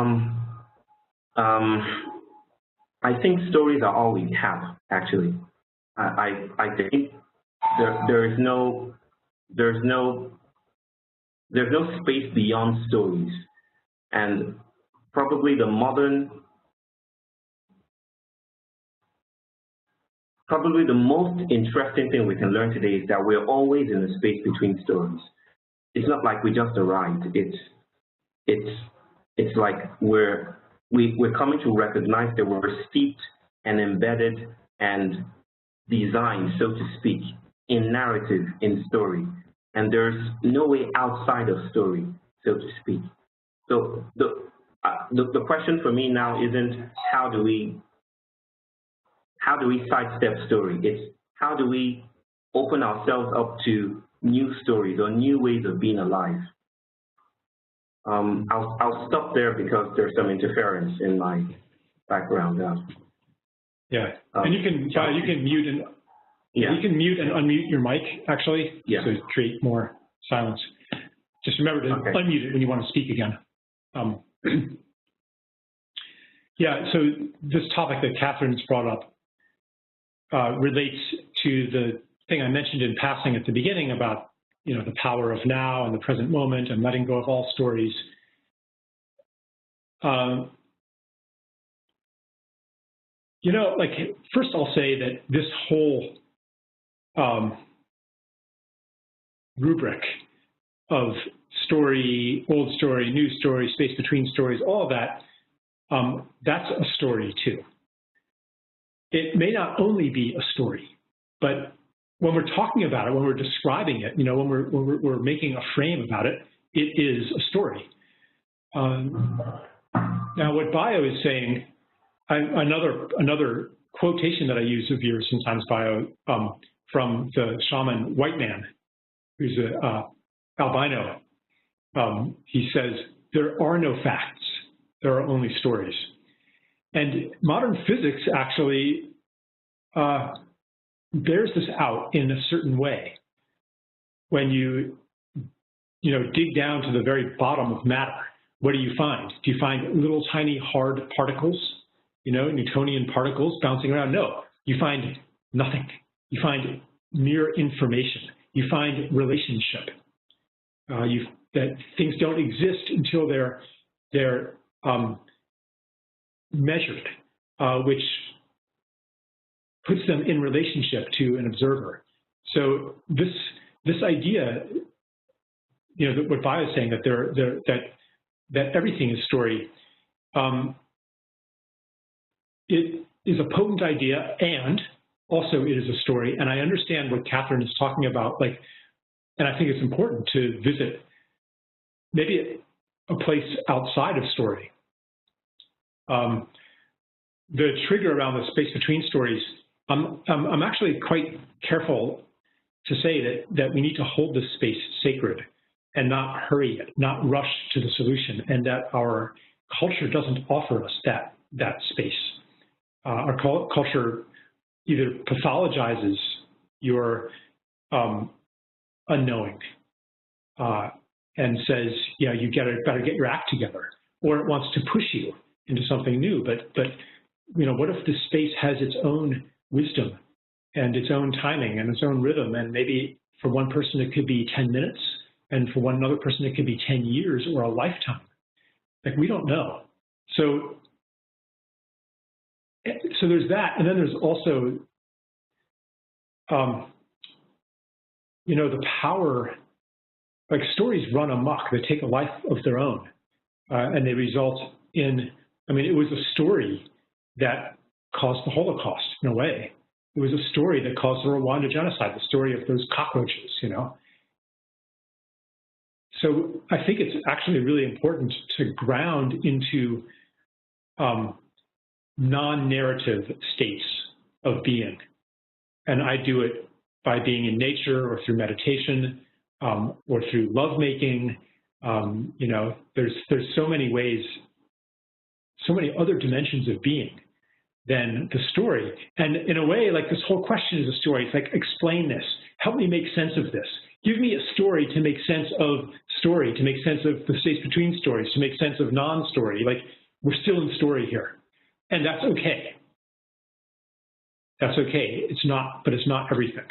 I think stories are all we have, actually. I think there's no space beyond stories, and probably the most interesting thing we can learn today is that we're always in a space between stories. It's not like we just arrived. It's like we're coming to recognize that we're steeped and embedded and designed, so to speak, in narrative, in story, and there's no way outside of story, so to speak. So the question for me now isn't how do we sidestep story? It's how do we open ourselves up to new stories or new ways of being alive? I'll stop there because there's some interference in my background. Yeah, and you can mute and. Yeah. You can mute and unmute your mic, actually, to create more silence. Just remember to unmute it when you want to speak again. Yeah, so this topic that Catherine's brought up relates to the thing I mentioned in passing at the beginning about, you know, the power of now and the present moment and letting go of all stories. You know, like, first I'll say that this whole rubric of story, old story, new story, space between stories, all of that, that's a story too. It may not only be a story, but when we're talking about it, when we're describing it, you know, when we're making a frame about it, it is a story. Now, what Bio is saying, another quotation that I use of yours sometimes, Bio, from the shaman White Man, who's an albino. He says, there are no facts, there are only stories. And modern physics actually bears this out in a certain way. When you dig down to the very bottom of matter, what do you find? Do you find little tiny hard particles, you know, Newtonian particles bouncing around? No, you find nothing. You find mere information. You find relationship. That things don't exist until they're measured, which puts them in relationship to an observer. So this idea, you know, that what Bio is saying, that everything is story, it is a potent idea, and also it is a story. And I understand what Catherine is talking about, like, and I think it's important to visit maybe a place outside of story. The trigger around the space between stories, I'm actually quite careful to say that we need to hold this space sacred and not hurry it, not rush to the solution, and that our culture doesn't offer us that space. Our culture either pathologizes your unknowing and says, yeah, you better get your act together, or it wants to push you into something new. But what if this space has its own wisdom and its own timing and its own rhythm? And maybe for one person it could be 10 minutes, and for one other person it could be 10 years or a lifetime. Like, we don't know. So there's that, and then there's also, the power. Like, stories run amok; they take a life of their own, and they result in. I mean, it was a story that caused the Holocaust in a way. It was a story that caused the Rwanda genocide. The story of those cockroaches, So I think it's actually really important to ground into non-narrative states of being. And I do it by being in nature or through meditation or through lovemaking. There's so many ways, so many other dimensions of being than the story. And in a way, like, this whole question is a story. It's like, explain this. Help me make sense of this. Give me a story to make sense of story, to make sense of the space between stories, to make sense of non-story. Like, we're still in story here. And that's okay. That's okay. It's not everything.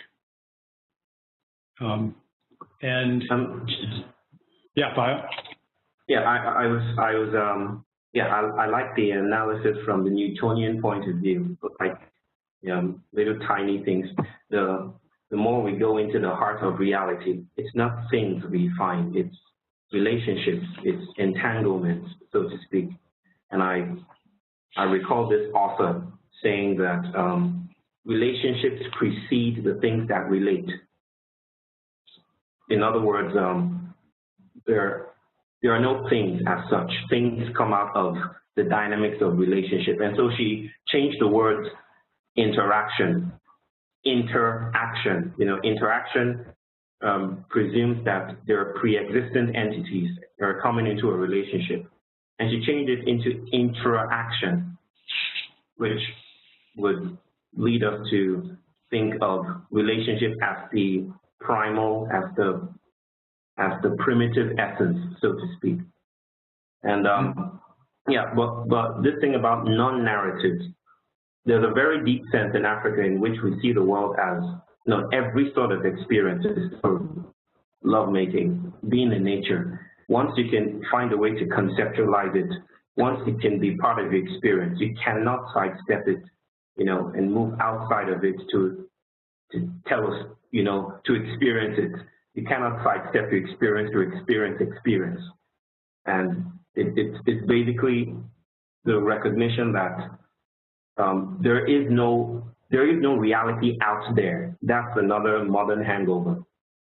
Yeah, Bio? Yeah, I like the analysis from the Newtonian point of view, like, little tiny things. The more we go into the heart of reality, it's not things we find, it's relationships, it's entanglements, so to speak. And I recall this author saying that relationships precede the things that relate. In other words, there are no things as such. Things come out of the dynamics of relationship. And so she changed the words interaction. Interaction presumes that there are pre-existent entities that are coming into a relationship. And she changed it into interaction, which would lead us to think of relationship as the primal, as the primitive essence, so to speak. And but this thing about non-narratives, there's a very deep sense in Africa in which we see the world as, every sort of experience is lovemaking, being in nature. Once you can find a way to conceptualize it, once it can be part of your experience, you cannot sidestep it, and move outside of it to tell us, to experience it. You cannot sidestep your experience to experience. And it's basically the recognition that there is no reality out there. That's another modern hangover,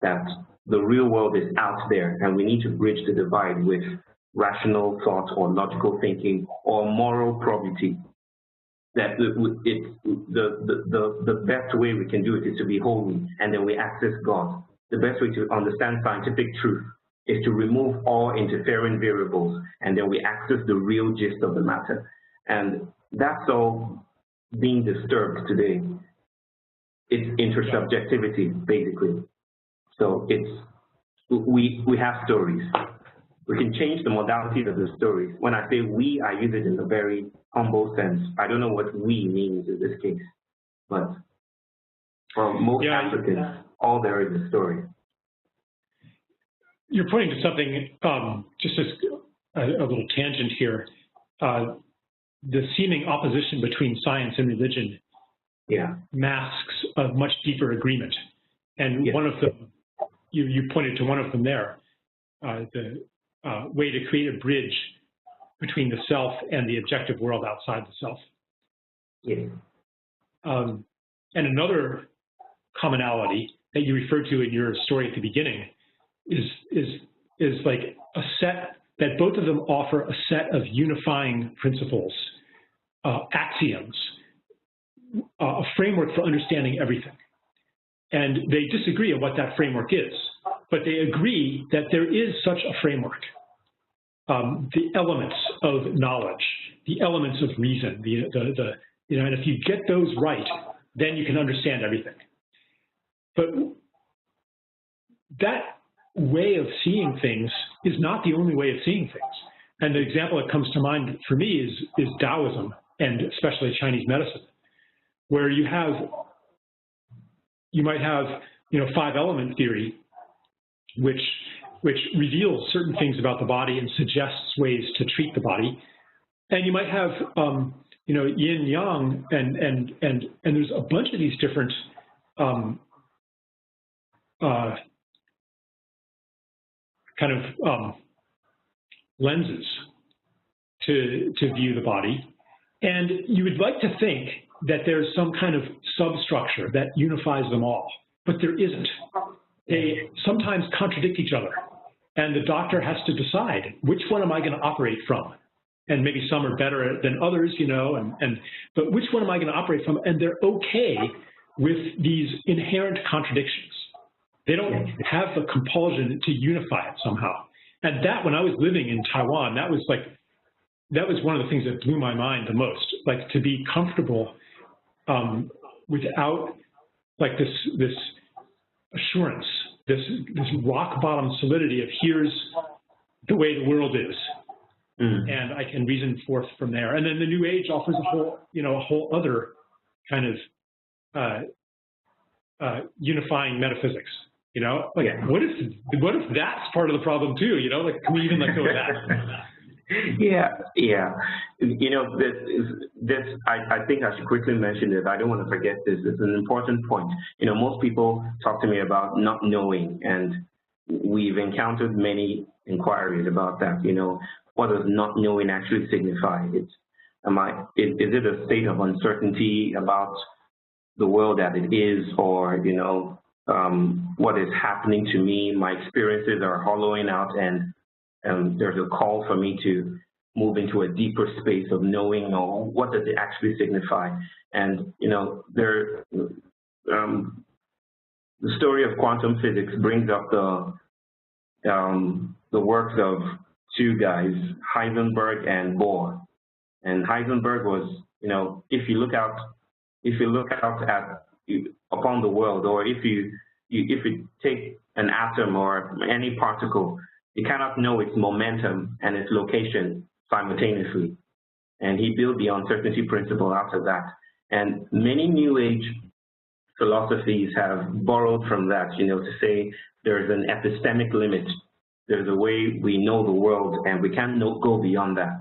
that the real world is out there, and we need to bridge the divide with rational thought or logical thinking or moral probity. That the best way we can do it is to be holy, and then we access God. The best way to understand scientific truth is to remove all interfering variables, and then we access the real gist of the matter. And that's all being disturbed today. It's intersubjectivity, basically. So we have stories. We can change the modalities of the stories. When I say we, I use it in a very humble sense. I don't know what we means in this case, but for most Africans, all there is a story. You're pointing to something, just as a little tangent here, the seeming opposition between science and religion masks a much deeper agreement. And one of them, you pointed to one of them there, the way to create a bridge between the self and the objective world outside the self. And another commonality that you referred to in your story at the beginning is is like a set that both of them offer a set of unifying principles, axioms, a framework for understanding everything. And they disagree on what that framework is, but they agree that there is such a framework. The elements of knowledge, the elements of reason, and if you get those right, then you can understand everything. But that way of seeing things is not the only way of seeing things. And the example that comes to mind for me is Taoism, and especially Chinese medicine, where you might have, 5-element theory, which reveals certain things about the body and suggests ways to treat the body. And you might have, yin yang, and there's a bunch of these different lenses to view the body. And you would like to think that there's some kind of substructure that unifies them all, but there isn't. They sometimes contradict each other, and the doctor has to decide which one am I going to operate from. And maybe some are better than others, but which one am I going to operate from? And they're okay with these inherent contradictions. They don't have a compulsion to unify it somehow. And that, when I was living in Taiwan, that was one of the things that blew my mind the most, like to be comfortable without like this assurance, this rock bottom solidity of here's the way the world is. And I can reason forth from there. And then the New Age offers a whole other kind of unifying metaphysics. What if that's part of the problem too? Can we even let go of that? Yeah. This I think I should quickly mention it. I don't want to forget this. It's an important point. Most people talk to me about not knowing, and we've encountered many inquiries about that. What does not knowing actually signify? Is it a state of uncertainty about the world as it is, or what is happening to me? My experiences are hollowing out, and there's a call for me to move into a deeper space of knowing, or what does it actually signify? And the story of quantum physics brings up the works of two guys, Heisenberg and Bohr. And Heisenberg was, if you look out upon the world, or if you take an atom or any particle, you cannot know its momentum and its location simultaneously. And he built the uncertainty principle out of that. And many New Age philosophies have borrowed from that, to say there's an epistemic limit. There's a way we know the world, and we can't go beyond that.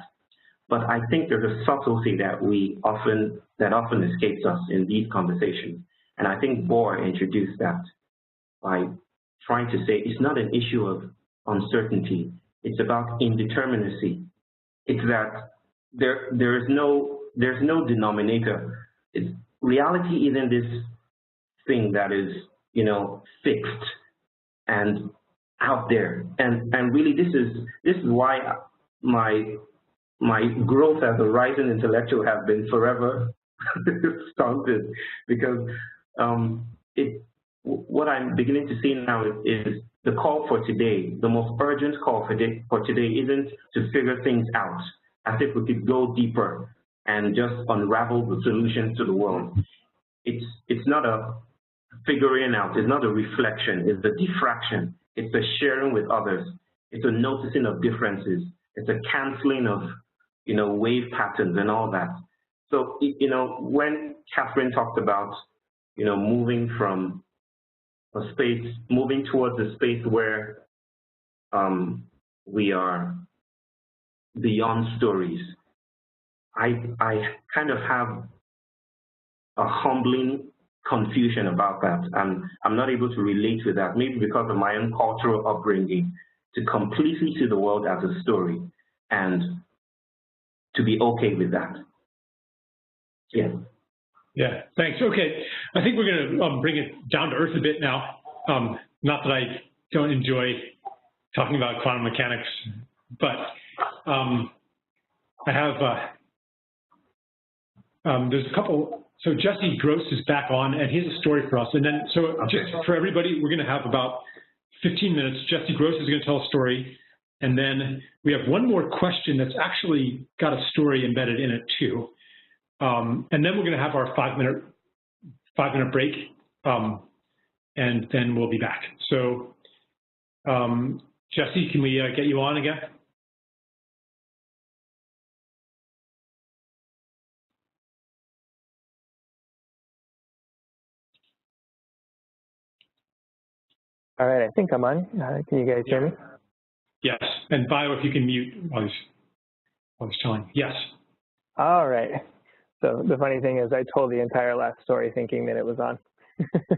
But I think there's a subtlety that often escapes us in these conversations. And I think Bohr introduced that by trying to say it's not an issue of uncertainty. It's about indeterminacy. It's that there's no denominator. Reality isn't this thing that is fixed and out there. And really this is why my growth as a rising intellectual has been forever stunted, because what I'm beginning to see now is the call for today. The most urgent call for today isn't to figure things out as if we could go deeper and just unravel the solutions to the world. It's not a figuring out, it's not a reflection, it's a diffraction, it's a sharing with others, it's a noticing of differences, it's a canceling of wave patterns and all that. So when Catherine talked about moving from moving towards a space where we are beyond stories, I kind of have a humbling confusion about that. I'm not able to relate with that, maybe because of my own cultural upbringing, to completely see the world as a story and to be okay with that. Yeah. Yeah, thanks. Okay, I think we're going to bring it down to earth a bit now. Not that I don't enjoy talking about quantum mechanics, but I have, there's a couple, so Jesse Gross is back on, and he has a story for us. And then, so just for everybody, we're going to have about 15 minutes. Jesse Gross is going to tell a story, and then we have one more question that's actually got a story embedded in it too. And then we're going to have our five-minute break, and then we'll be back. So, Jesse, can we get you on again? All right, I think I'm on. Can you guys hear me? Yes, and Bio, if you can mute while he's telling. Yes. All right. So the funny thing is I told the entire last story thinking that it was on.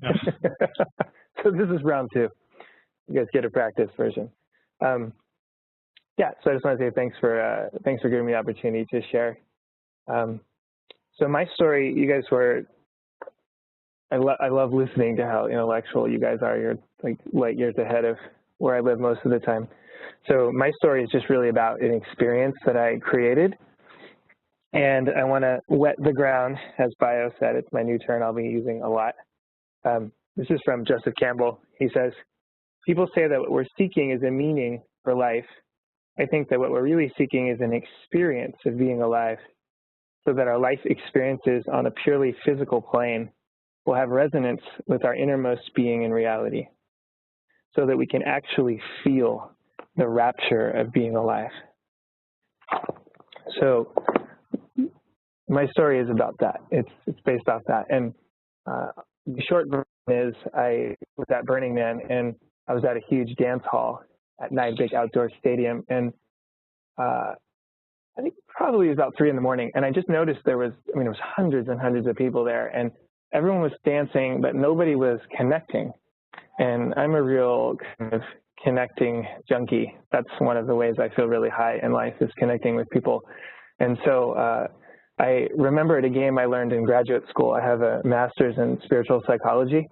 Yes. So this is round 2. You guys get a practice version. Yeah, so I just want to say thanks for giving me the opportunity to share. So my story, you guys were, I love listening to how intellectual you guys are. You're like light years ahead of where I live most of the time. So my story is just really about an experience that I created. And I want to wet the ground, as Bio said. It's my new term I'll be using a lot. This is from Joseph Campbell. He says, people say that what we're seeking is a meaning for life. I think that what we're really seeking is an experience of being alive, so that our life experiences on a purely physical plane will have resonance with our innermost being in reality, so that we can actually feel the rapture of being alive. So my story is about that. It's based off that. And the short version is I was at Burning Man, and I was at a huge dance hall at night, big outdoor stadium. And I think probably it was about 3 in the morning. And I just noticed there was hundreds and hundreds of people there, and everyone was dancing, but nobody was connecting. And I'm a real kind of connecting junkie. That's one of the ways I feel really high in life, is connecting with people. And so I remember at a game I learned in graduate school. I have a master's in spiritual psychology,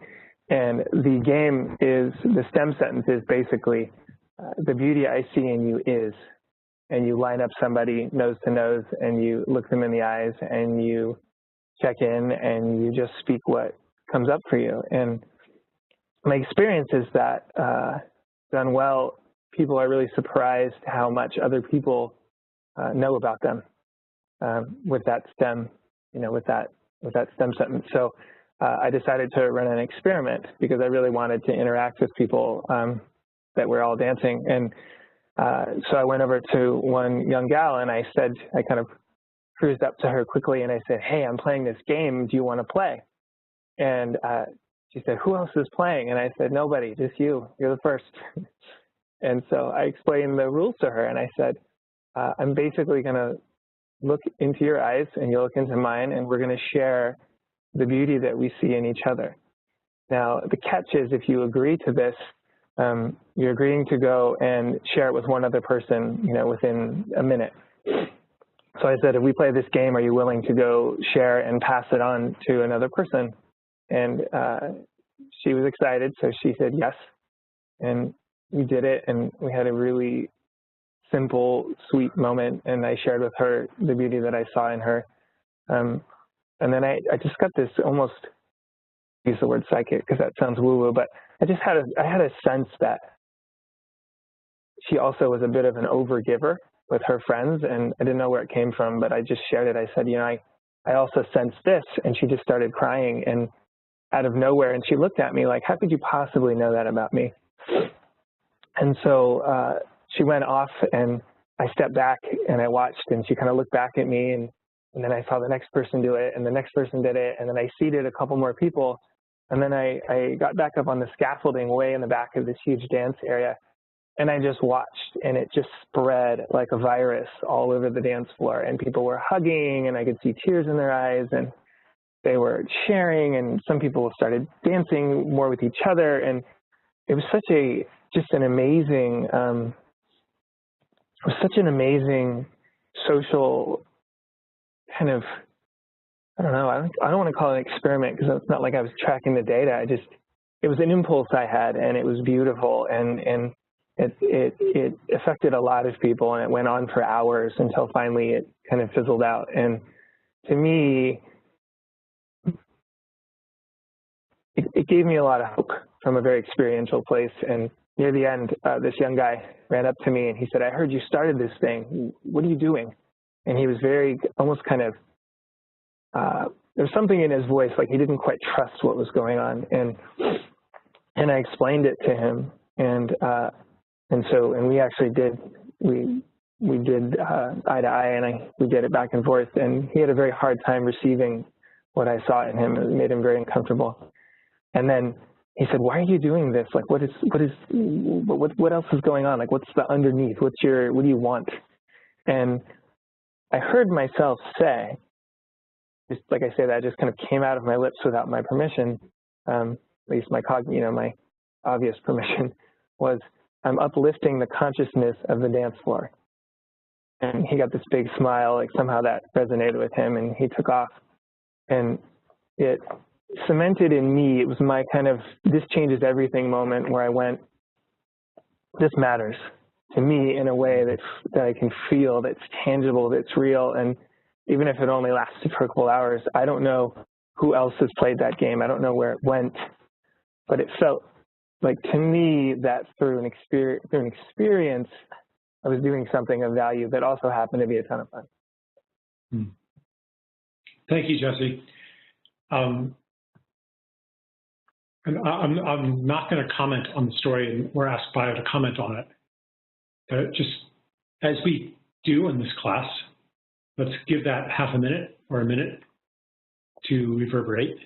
and the game is, the STEM sentence is basically, the beauty I see in you is, and you line up somebody nose to nose, and you look them in the eyes, and you check in, and you just speak what comes up for you. And my experience is that done well, people are really surprised how much other people know about them with that STEM, with that STEM sentence. So I decided to run an experiment because I really wanted to interact with people that were all dancing. And so I went over to one young gal, and I said, I kind of cruised up to her quickly, and I said, hey, I'm playing this game. Do you want to play? And she said, who else is playing? And I said, nobody, just you. You're the first. And so I explained the rules to her, and I said, I'm basically going to look into your eyes, and you'll look into mine, and we're going to share the beauty that we see in each other. Now, the catch is, if you agree to this, you're agreeing to go and share it with one other person, within a minute. So I said, if we play this game, are you willing to go share and pass it on to another person? And she was excited, so she said yes. And we did it, and we had a really simple, sweet moment, and I shared with her the beauty that I saw in her. And then I just got this, almost, use the word psychic because that sounds woo-woo, but I had a sense that she also was a bit of an over-giver with her friends, and I didn't know where it came from, but I just shared it. I said, I also sensed this, and she just started crying, and out of nowhere, and she looked at me like, how could you possibly know that about me? And so she went off, and I stepped back, and I watched, and she kind of looked back at me, and then I saw the next person do it, and the next person did it, and then I seated a couple more people, and then I got back up on the scaffolding way in the back of this huge dance area, and I just watched, and it just spread like a virus all over the dance floor, and people were hugging, and I could see tears in their eyes, and they were sharing, and some people started dancing more with each other, and it was just an amazing, social kind of, I don't know, I don't want to call it an experiment because it's not like I was tracking the data. It was an impulse I had, and it was beautiful, and it affected a lot of people, and it went on for hours until finally it kind of fizzled out. And to me, it gave me a lot of hope from a very experiential place. And near the end, this young guy ran up to me and he said, "I heard you started this thing. What are you doing?" And he was very, almost kind of, there's something in his voice, like he didn't quite trust what was going on. And I explained it to him. And we actually did, we did eye to eye, and we did it back and forth. And he had a very hard time receiving what I saw in him. It made him very uncomfortable. And then he said, "Why are you doing this? Like, what else is going on? Like, what's the underneath? What do you want?" And I heard myself say, just like I say, that just kind of came out of my lips without my permission, at least my obvious permission, was, "I'm uplifting the consciousness of the dance floor." And he got this big smile, like somehow that resonated with him, and he took off. And it cemented in me, it was my kind of, this changes everything moment where I went, this matters to me in a way that I can feel, that's tangible, that's real. And even if it only lasted for a couple hours, I don't know who else has played that game. I don't know where it went, but it felt like, to me, that through an experience, I was doing something of value that also happened to be a ton of fun. Thank you, Jesse. I'm not going to comment on the story or ask Bio to comment on it. Just as we do in this class, let's give that half a minute or a minute to reverberate.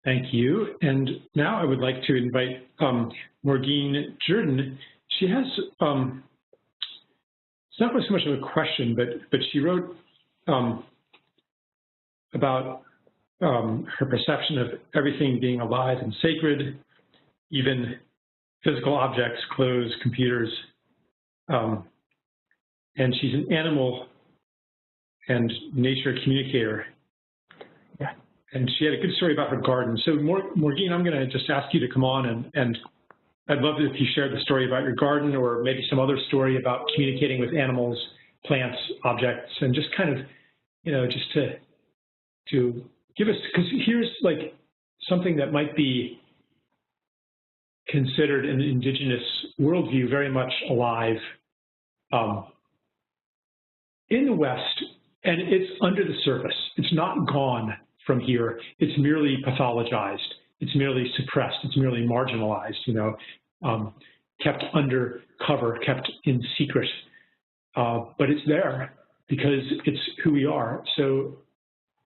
Thank you. And now I would like to invite Morgine Jordan. She has, it's not so much of a question, but she wrote about her perception of everything being alive and sacred, even physical objects, clothes, computers. And she's an animal and nature communicator. Yeah. And she had a good story about her garden. So Morgine, I'm going to just ask you to come on, and I'd love it if you shared the story about your garden, or maybe some other story about communicating with animals, plants, objects, and just kind of, just to give us, because here's like something that might be considered an indigenous worldview very much alive in the West, and it's under the surface. It's not gone from here. It's merely pathologized. It's merely suppressed. It's merely marginalized, kept under cover, kept in secret. But it's there because it's who we are. So,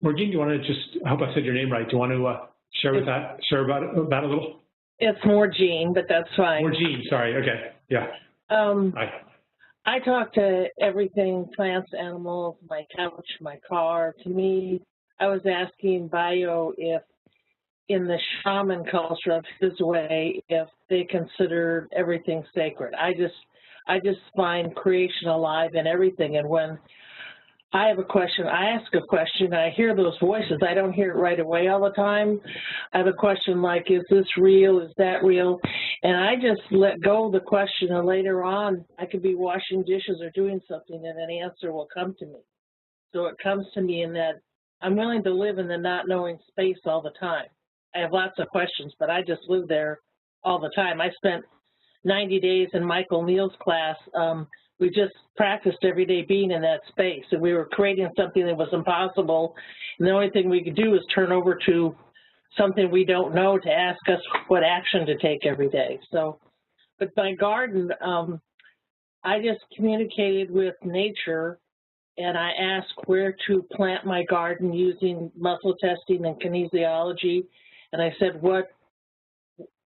Morgine, do you want to just, I hope I said your name right. Do you want to share about it a little? It's Morgine, but that's fine. Morgine, sorry. Okay. Yeah. I talk to everything, plants, animals, my couch, my car. To me, I was asking Bio if in the shaman culture of his way, if they considered everything sacred. I just find creation alive in everything. And when I have a question, I ask a question, I hear those voices. I don't hear it right away all the time. I have a question like, is this real? Is that real? And I just let go of the question, and later on, I could be washing dishes or doing something, and an answer will come to me. So it comes to me in that I'm willing to live in the not knowing space all the time. I have lots of questions, but I just live there all the time. I spent 90 days in Michael Neal's class. We just practiced every day being in that space, and we were creating something that was impossible. And the only thing we could do is turn over to something we don't know to ask us what action to take every day. So, but my garden, I just communicated with nature, and I asked where to plant my garden using muscle testing and kinesiology. And I said what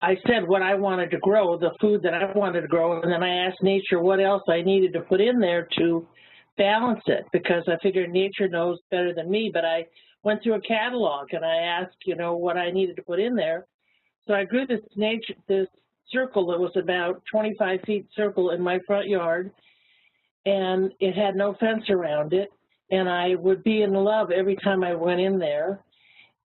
I wanted to grow, the food that I wanted to grow, and then I asked nature what else I needed to put in there to balance it, because I figured nature knows better than me, but I went through a catalog, and I asked, you know, what I needed to put in there. So I grew this circle that was about 25 feet circle in my front yard, and it had no fence around it, and I would be in love every time I went in there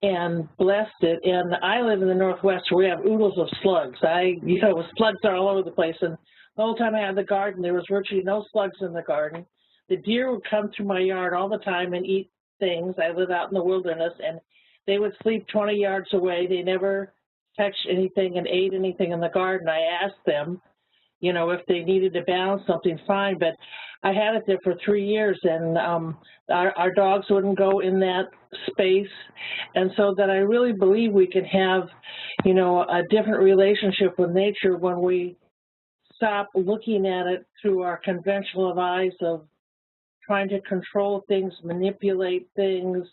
and blessed it. And I live in the Northwest where we have oodles of slugs. You know, slugs are all over the place, and the whole time I had the garden, there was virtually no slugs in the garden. The deer would come through my yard all the time and eat things. I live out in the wilderness, and they would sleep 20 yards away. They never touched anything and ate anything in the garden. I asked them, you know, if they needed to balance something, fine, but I had it there for 3 years, and our dogs wouldn't go in that space, and so that I really believe we can have, you know, a different relationship with nature when we stop looking at it through our conventional eyes of trying to control things, manipulate things,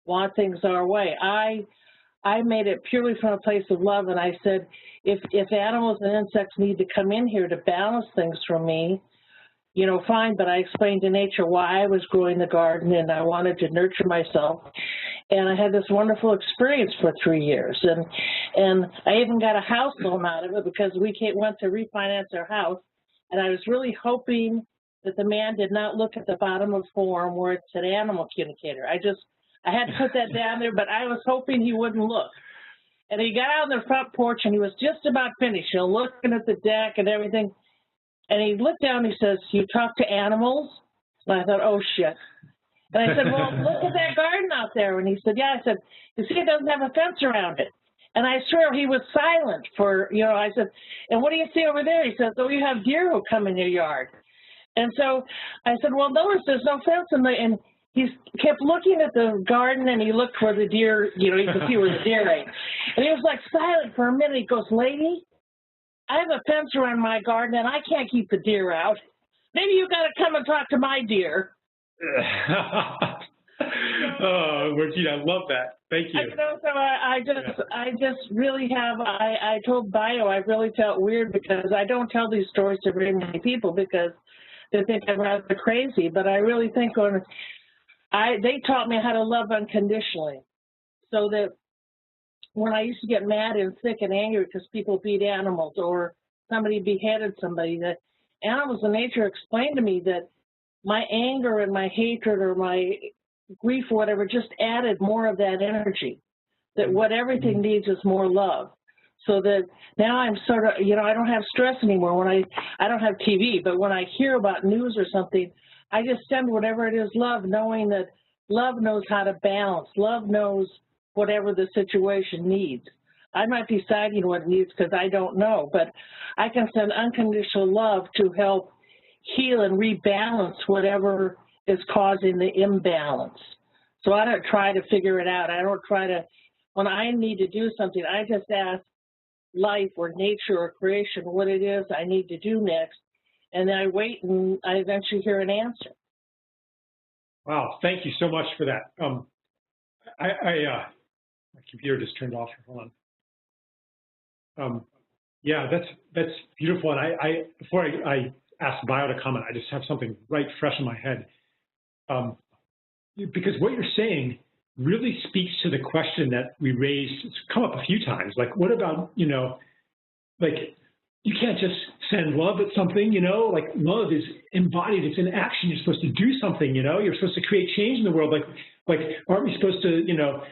want things our way. I made it purely from a place of love, and I said, if animals and insects need to come in here to balance things for me, you know, fine, but I explained to nature why I was growing the garden, and I wanted to nurture myself. And I had this wonderful experience for 3 years. And I even got a house loan out of it because we went to refinance our house, and I was really hoping that the man did not look at the bottom of the form where it said animal communicator. I had to put that down there, but I was hoping he wouldn't look. And he got out on the front porch, and he was just about finished, you know, looking at the deck and everything. And he looked down, and he says, "You talk to animals?" And I thought, oh, shit. And I said, well, look at that garden out there. And he said, yeah. I said, you see, it doesn't have a fence around it. And I swear he was silent for, you know, I said, and what do you see over there? He says, oh, you have deer who come in your yard. And so I said, well, notice there's no fence in the, and he kept looking at the garden, and he looked for the deer, you know, you could see where the deer ate. And he was like silent for a minute. He goes, lady, I have a fence around my garden, and I can't keep the deer out. Maybe you got to come and talk to my deer. Oh, Regina, I love that. Thank you. You know, so I just really have, I told Bio, I really felt weird because I don't tell these stories to very many people because they think I'm rather crazy, but I really think they taught me how to love unconditionally, so that when I used to get mad and sick and angry because people beat animals or somebody beheaded somebody, that animals in nature explained to me that my anger and my hatred or my grief or whatever just added more of that energy, that what everything needs is more love. So that now I'm sort of, you know, I don't have stress anymore when I don't have TV, but when I hear about news or something, I just send whatever it is love, knowing that love knows how to balance. Love knows whatever the situation needs. I might be citing what it needs because I don't know, but I can send unconditional love to help heal and rebalance whatever is causing the imbalance. So I don't try to figure it out. I don't try to, when I need to do something, I just ask life or nature or creation what it is I need to do next, and then I wait and I eventually hear an answer. Wow, thank you so much for that. My computer just turned off. Hold on. Yeah, that's beautiful. And before I ask Bio to comment, I just have something right fresh in my head. Because what you're saying really speaks to the question that we raised. It's come up a few times. Like, what about, you know, like, you can't just send love at something, you know, like love is embodied, it's in action, you're supposed to do something, you know, you're supposed to create change in the world. Like, aren't we supposed to, you know,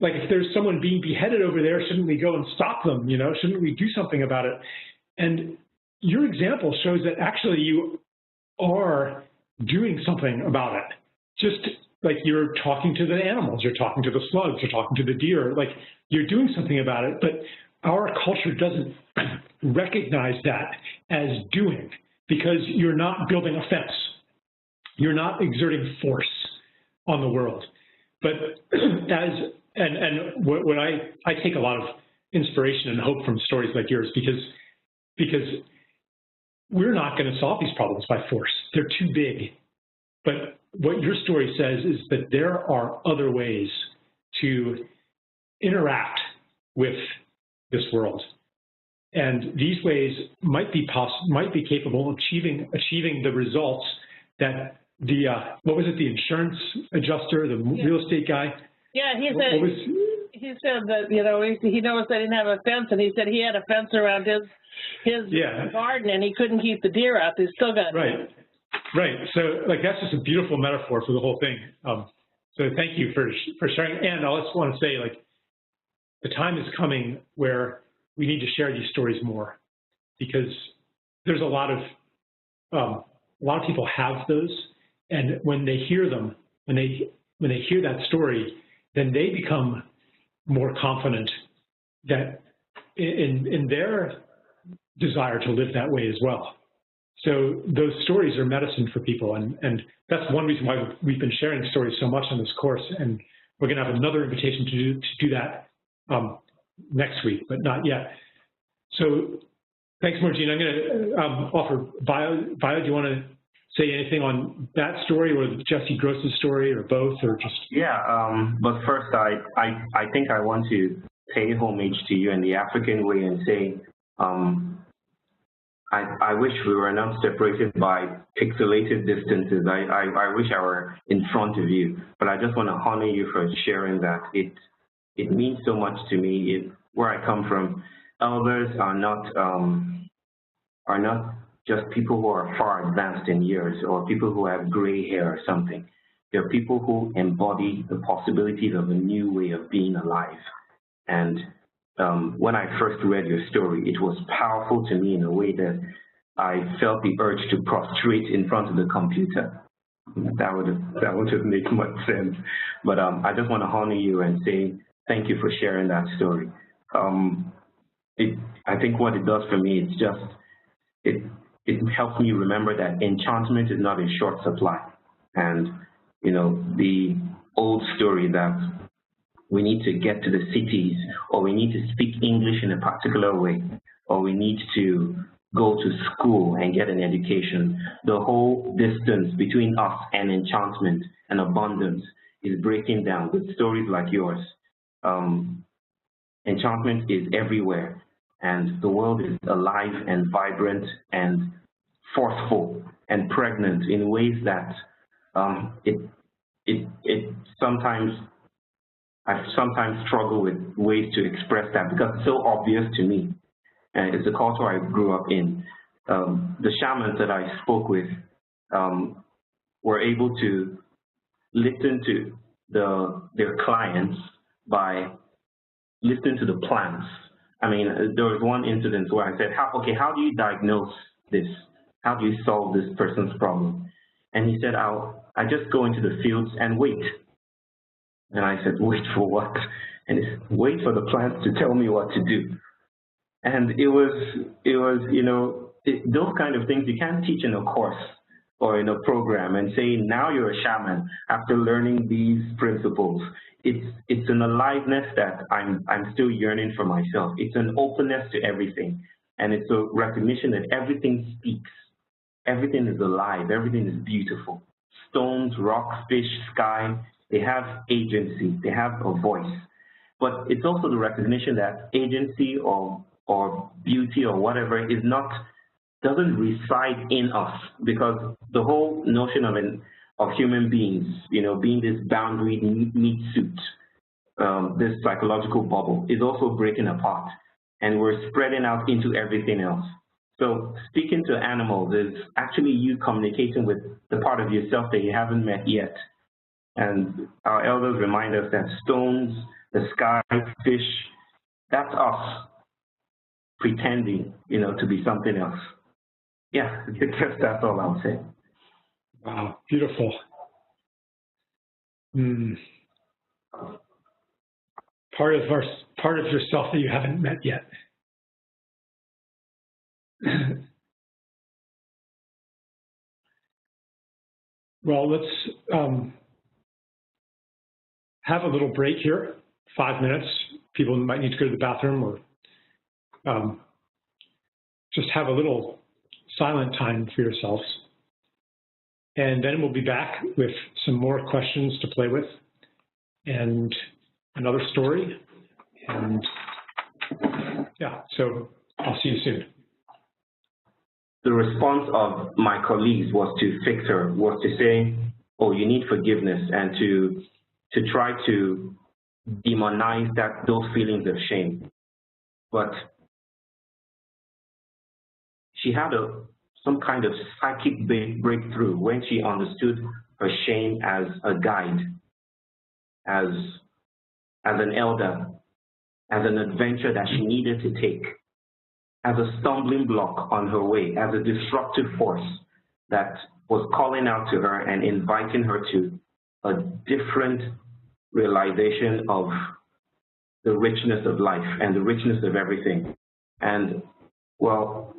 like if there's someone being beheaded over there, shouldn't we go and stop them, you know, shouldn't we do something about it? And your example shows that actually you are doing something about it. Just like you're talking to the animals, you're talking to the slugs, you're talking to the deer, like you're doing something about it, but our culture doesn't recognize that as doing because you're not building a fence. You're not exerting force on the world. But what I take a lot of inspiration and hope from stories like yours because we're not going to solve these problems by force. They're too big. But what your story says is that there are other ways to interact with this world. And these ways might be capable of achieving the results that the, what was it, the insurance adjuster, the real estate guy, Yeah, he said that, you know, he noticed they didn't have a fence, and he said he had a fence around his garden, and he couldn't keep the deer out. They still got right. So, like, that's just a beautiful metaphor for the whole thing. So thank you for sharing. And I just want to say, like, the time is coming where we need to share these stories more, because there's a lot of people have those, and when they hear them, when they hear that story, then they become more confident that in their desire to live that way as well. So those stories are medicine for people, and that's one reason why we've been sharing stories so much on this course, and we're going to have another invitation to do that next week, but not yet. So thanks, Margina. I'm going to offer Bio. Do you want to say anything on that story or Jesse Gross's story, or both, or just? Yeah, but first I think I want to pay homage to you in the African way and say, I wish we were not separated by pixelated distances. I wish I were in front of you, but I just want to honor you for sharing that. It means so much to me. Where I come from, elders are not just people who are far advanced in years or people who have gray hair or something. They're people who embody the possibilities of a new way of being alive. And when I first read your story, it was powerful to me in a way that I felt the urge to prostrate in front of the computer. That would have made much sense. But I just want to honor you and say thank you for sharing that story. I think what it does for me, it's just, it helps me remember that enchantment is not in short supply. And, you know, the old story that we need to get to the cities, or we need to speak English in a particular way, or we need to go to school and get an education. The whole distance between us and enchantment and abundance is breaking down with stories like yours. Enchantment is everywhere, and the world is alive and vibrant and forceful and pregnant in ways that I sometimes struggle with ways to express that, because it's so obvious to me. And it's the culture I grew up in. The shamans that I spoke with were able to listen to their clients by listening to the plants. I mean, there was one incident where I said, how do you diagnose this? How do you solve this person's problem? And he said, I just go into the fields and wait. And I said, wait for what? And he said, wait for the plants to tell me what to do. And it was you know, those kind of things you can't teach in a course or in a program and say, now you're a shaman after learning these principles. It's an aliveness that I'm still yearning for myself. It's an openness to everything. And it's a recognition that everything speaks. Everything is alive. Everything is beautiful. Stones, rocks, fish, sky, they have agency. They have a voice. But it's also the recognition that agency or beauty or whatever doesn't reside in us, because the whole notion of human beings, you know, being this boundary meat suit, this psychological bubble, is also breaking apart, and we're spreading out into everything else. So speaking to animals is actually you communicating with the part of yourself that you haven't met yet. And our elders remind us that stones, the sky, fish, that's us pretending, you know, to be something else. Yeah, I guess that's all I'll say. Wow, beautiful. Part of yourself that you haven't met yet. Well, let's have a little break here, 5 minutes. People might need to go to the bathroom, or just have a little silent time for yourselves. And then we'll be back with some more questions to play with and another story. And yeah, so I'll see you soon. The response of my colleagues was to say, oh, you need forgiveness, and to try to demonize those feelings of shame. But she had some kind of psychic breakthrough when she understood her shame as a guide, as an elder, as an adventure that she needed to take, as a stumbling block on her way, as a disruptive force that was calling out to her and inviting her to a different realization of the richness of life and the richness of everything. And, well,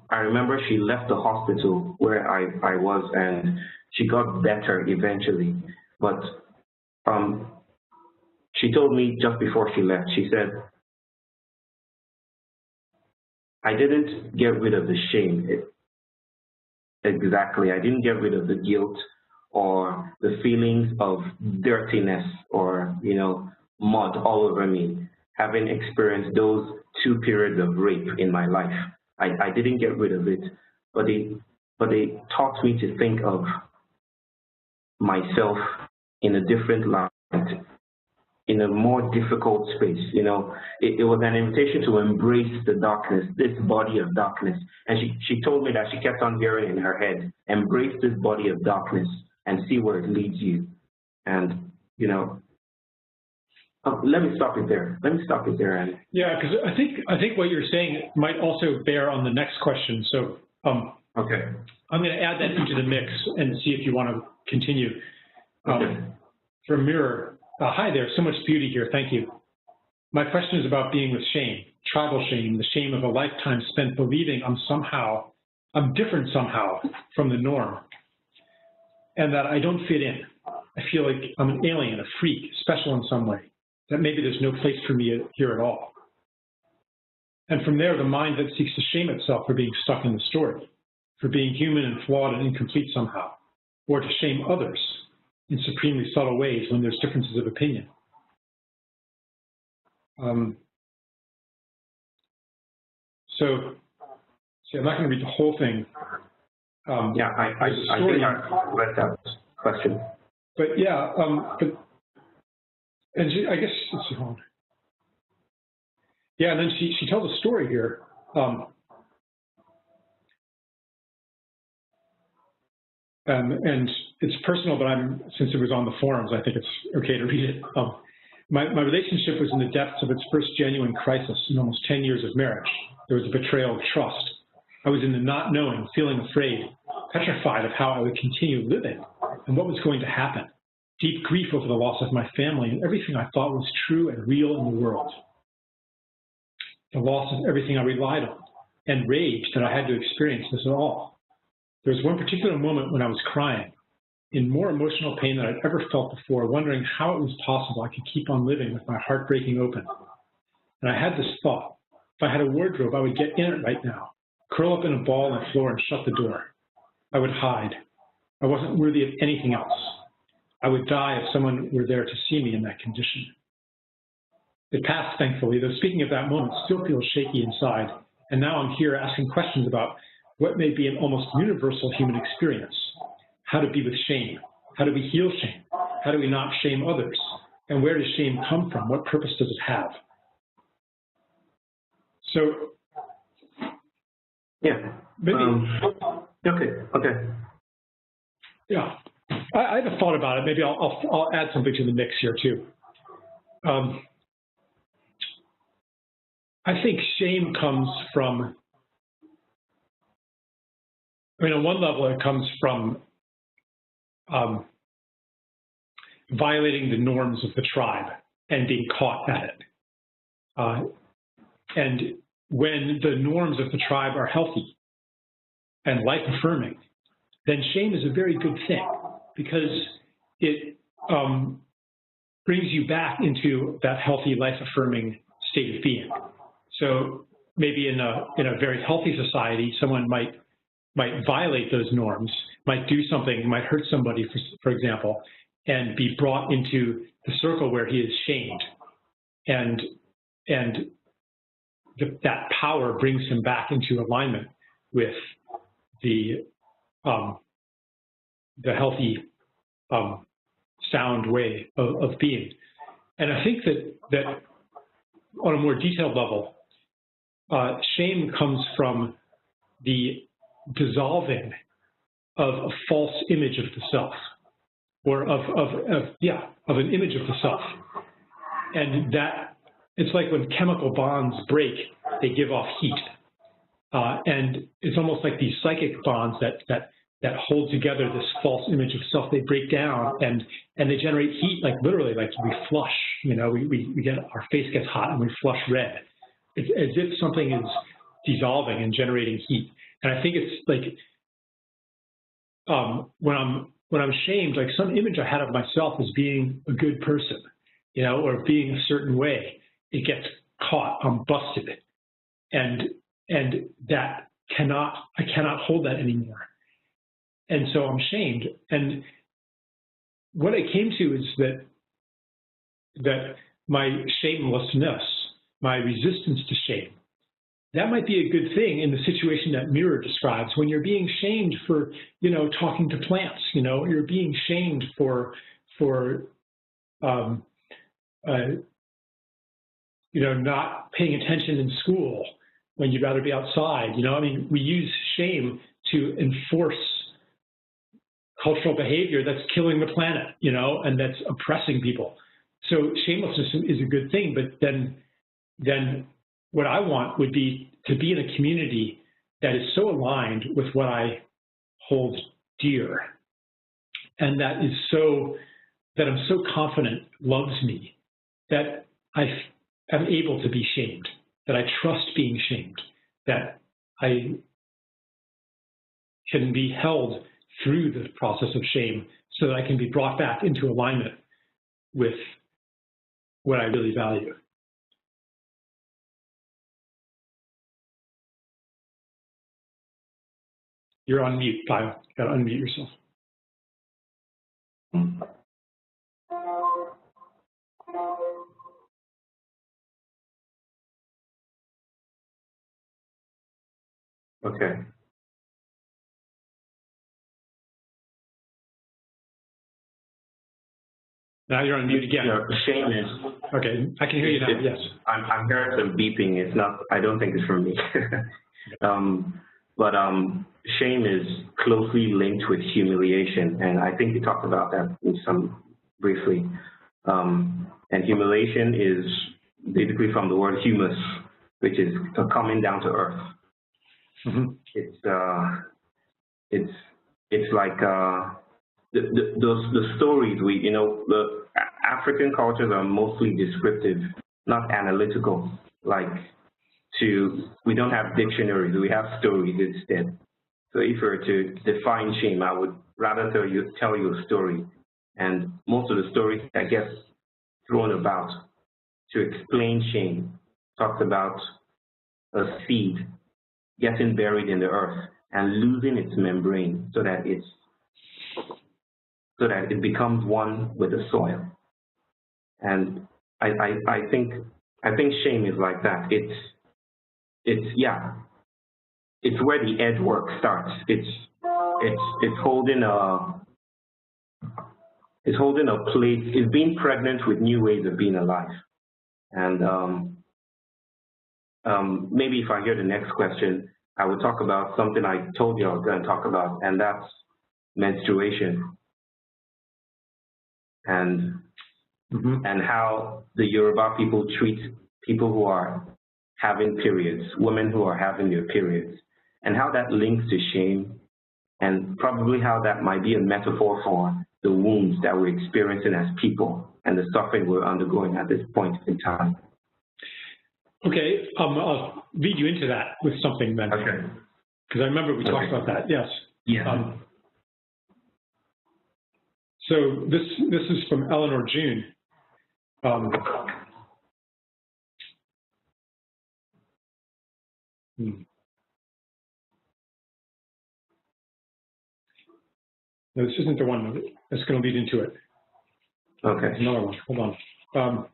I remember she left the hospital where I was, and she got better eventually. But she told me just before she left, she said, I didn't get rid of the shame. Exactly. I didn't get rid of the guilt or the feelings of dirtiness or, mud all over me, having experienced those 2 periods of rape in my life. I didn't get rid of it, but they taught me to think of myself in a different light, in a more difficult space. It was an invitation to embrace the darkness, this body of darkness. And she told me that she kept on hearing in her head, embrace this body of darkness and see where it leads you. And, let me stop it there. And yeah, because I think what you're saying might also bear on the next question. So okay, I'm going to add that into the mix and see if you want to continue. Okay. For Mirror, hi there, so much beauty here, thank you. My question is about being with shame, tribal shame, the shame of a lifetime spent believing I'm different somehow from the norm, and that I don't fit in. I feel like I'm an alien, a freak, special in some way, that maybe there's no place for me here at all. And from there, the mind that seeks to shame itself for being stuck in the story, for being human and flawed and incomplete somehow, or to shame others in supremely subtle ways when there's differences of opinion. So I'm not going to read the whole thing. Yeah, I think I read that question. But yeah, and I guess, let's see, hold on. Yeah, and then she tells a story here. And it's personal, but since it was on the forums, I think it's okay to read it. My relationship was in the depths of its first genuine crisis in almost 10 years of marriage. There was a betrayal of trust. I was in the not knowing, feeling afraid, petrified of how I would continue living and what was going to happen. Deep grief over the loss of my family and everything I thought was true and real in the world. The loss of everything I relied on, and rage that I had to experience this at all. There was one particular moment when I was crying, in more emotional pain than I'd ever felt before, wondering how it was possible I could keep on living with my heart breaking open. And I had this thought, if I had a wardrobe, I would get in it right now, curl up in a ball on the floor and shut the door. I would hide. I wasn't worthy of anything else. I would die if someone were there to see me in that condition. It passed, thankfully, though speaking of that moment still feels shaky inside, and now I'm here asking questions about what may be an almost universal human experience. How to be with shame. How do we heal shame? How do we not shame others? And where does shame come from? What purpose does it have? So, yeah. Maybe. Okay. Yeah. I have a thought about it. Maybe I'll add something to the mix here too. I think shame comes from, on one level, it comes from violating the norms of the tribe and being caught at it. And when the norms of the tribe are healthy and life-affirming, then shame is a very good thing because it brings you back into that healthy, life-affirming state of being. So maybe in a very healthy society, someone might violate those norms, might do something, might hurt somebody, for example, and be brought into the circle where he is shamed. And that power brings him back into alignment with the healthy sound way of being. And I think that on a more detailed level, shame comes from the dissolving of a false image of the self, or of an image of the self. And that, it's like when chemical bonds break, they give off heat. And it's almost like these psychic bonds that hold together this false image of self. They break down and they generate heat, like literally, like we flush, we get, our face gets hot and we flush red. It's as if something is dissolving and generating heat. And I think it's like, when I'm shamed, like some image I had of myself as being a good person, or being a certain way, it gets caught, I'm busted. And that I cannot hold that anymore. And so I'm shamed. And what I came to is that my shamelessness, my resistance to shame, that might be a good thing in the situation that Mirror describes. When you're being shamed for, talking to plants, you're being shamed for not paying attention in school when you'd rather be outside. We use shame to enforce cultural behavior that's killing the planet, and that's oppressing people. So shamelessness is a good thing, but then what I want would be to be in a community that is so aligned with what I hold dear, and that I'm so confident loves me, that I am able to be shamed, that I trust being shamed, that I can be held through the process of shame so that I can be brought back into alignment with what I really value. You're on mute, Pio. You gotta unmute yourself. Okay. Now you're on mute again. Shame is. Okay, I can hear you now. Yes. I'm hearing some beeping. It's not. I don't think it's from me. But shame is closely linked with humiliation, and I think you talked about that briefly. And humiliation is basically from the word humus, which is coming down to earth. Mm-hmm. It's like the stories the African cultures are mostly descriptive, not analytical. We don't have dictionaries, we have stories instead. So if we were to define shame, I would rather tell you a story. And most of the stories that get thrown about to explain shame talks about a seed getting buried in the earth and losing its membrane so that it becomes one with the soil. And I think shame is like that. It's where the edge work starts. It's holding a place. It's being pregnant with new ways of being alive. And maybe if I hear the next question, I would talk about something I told you I was going to talk about, and that's menstruation. And how the Yoruba people treat people who are having periods, women who are having their periods, and how that links to shame, and probably how that might be a metaphor for the wounds that we're experiencing as people and the suffering we're undergoing at this point in time. Okay, I'll lead you into that with something then. Okay. Because I remember we talked about that, yes. Yeah. So this is from Eleanor June. No, this isn't the one that's going to lead into it. Okay. There's another one. Hold on.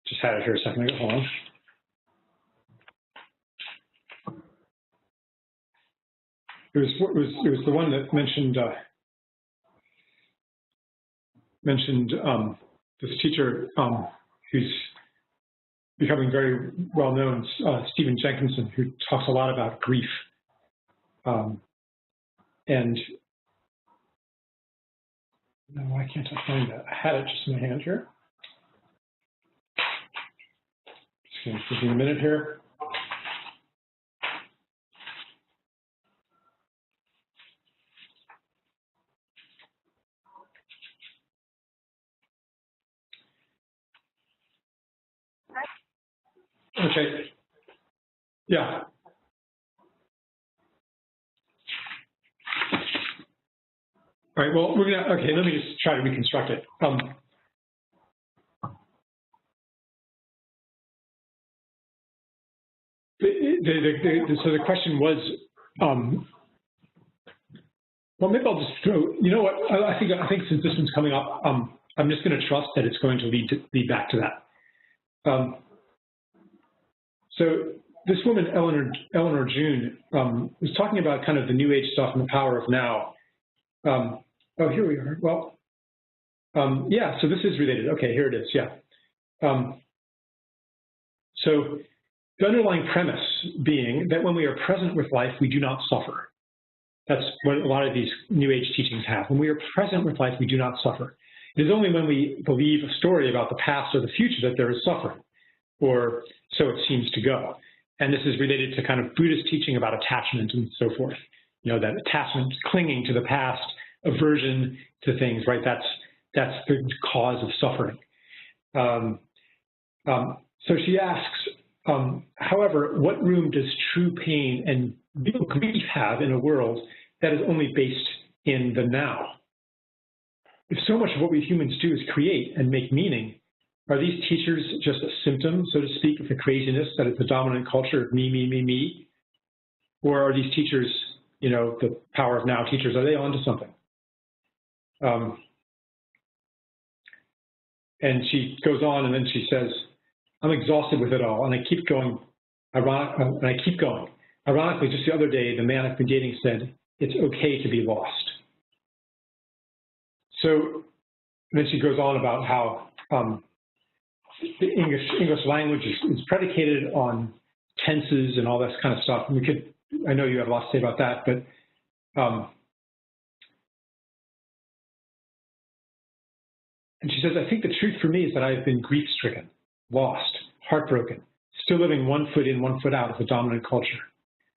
Just had it here a second ago. Hold on. it was the one that mentioned this teacher who's becoming very well known, Stephen Jenkinson, who talks a lot about grief. And no, why can't I find that? I had it just in my hand here. Just going to give you a minute here. Okay. Yeah. All right, well, we're gonna, okay, let me just try to reconstruct it. So the question was, well, maybe I'll just throw, you know what, I think since this one's coming up, I'm just gonna trust that it's going to lead back to that. So this woman, Eleanor June, was talking about kind of the New Age stuff and the power of now. Oh, here we are. Well, yeah, so this is related. Okay, here it is, yeah. So the underlying premise being that when we are present with life, we do not suffer. That's what a lot of these New Age teachings have. When we are present with life, we do not suffer. It is only when we believe a story about the past or the future that there is suffering, or so it seems to go. And this is related to kind of Buddhist teaching about attachment and so forth. You know, that attachment, clinging to the past, aversion to things, right? That's the cause of suffering. So she asks, however, what room does true pain and real grief have in a world that is only based in the now? If so much of what we humans do is create and make meaning, are these teachers just a symptom, so to speak, of the craziness that is the dominant culture of me, me, me, me? Or are these teachers, you know, the power of now teachers, are they onto something? And she goes on, and then she says, I'm exhausted with it all, and I keep going. Ironically, just the other day, the man I've been dating said, it's okay to be lost. So then she goes on about how the English language is predicated on tenses and all this kind of stuff. And we could, I know you have a lot to say about that, but and she says, I think the truth for me is that I have been grief-stricken, lost, heartbroken, still living 1 foot in, 1 foot out of the dominant culture,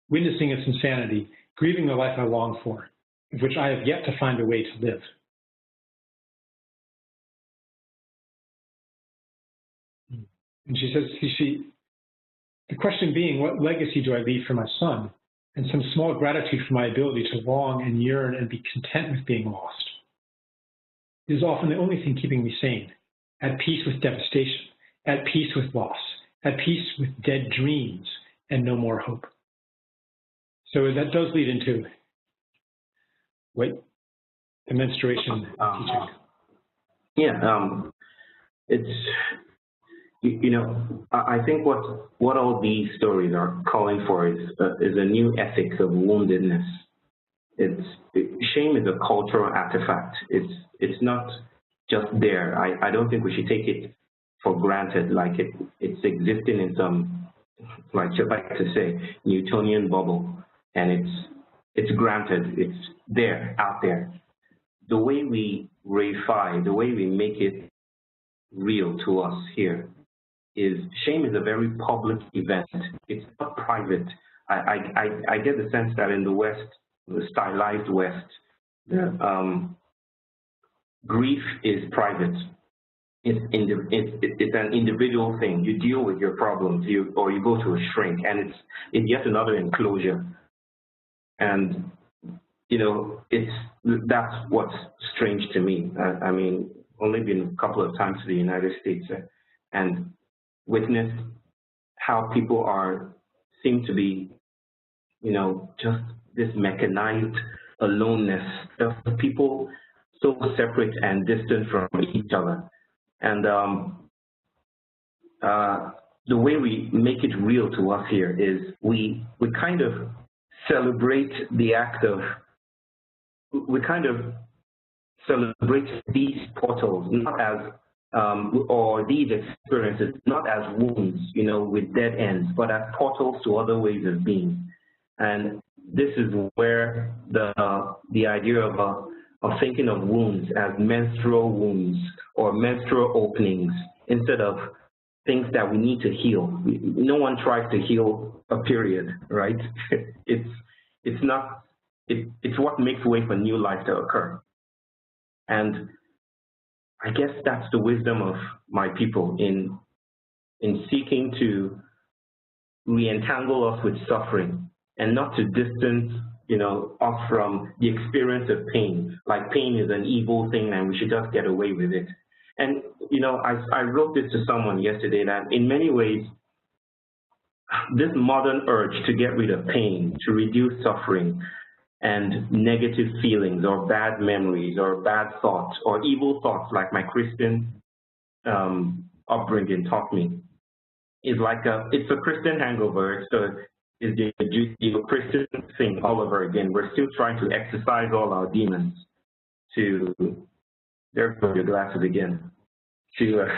witnessing its insanity, grieving the life I long for, of which I have yet to find a way to live. And she says, the question being, what legacy do I leave for my son? And some small gratitude for my ability to long and yearn and be content with being lost. It is often the only thing keeping me sane, at peace with devastation, at peace with loss, at peace with dead dreams and no more hope. So that does lead into the menstruation teaching. Yeah, it's, you know, I think what all these stories are calling for is a new ethics of woundedness. Shame is a cultural artifact. It's not just there. I don't think we should take it for granted, like it's existing in some, like you like to say, Newtonian bubble, and it's granted. It's there, out there. The way we reify, the way we make it real to us here, is shame is a very public event. It's not private. I get the sense that in the West, the stylized West, grief is private. It's an individual thing. You deal with your problems, or you go to a shrink, and it's yet another enclosure. And you know, that's what's strange to me. I mean, only been a couple of times to the United States, and witnessed how people seem to be, you know, just this mechanized aloneness of people so separate and distant from each other. And the way we make it real to us here is we kind of celebrate the act of, we kind of celebrate these portals, not as, or these experiences, not as wounds, you know, with dead ends, but as portals to other ways of being. And this is where the idea of thinking of wounds as menstrual wounds or menstrual openings instead of things that we need to heal. No one tries to heal a period, right? It's what makes way for new life to occur. And I guess that's the wisdom of my people in seeking to re-entangle us with suffering and not to distance, you know, us from the experience of pain. Like pain is an evil thing and we should just get away with it. And, you know, I wrote this to someone yesterday that in many ways, this modern urge to get rid of pain, to reduce suffering and negative feelings or bad memories or bad thoughts or evil thoughts like my Christian upbringing taught me, is like it's a Christian hangover. It's the Christian thing all over again. We're still trying to exercise all our demons to, there go your glasses again. We're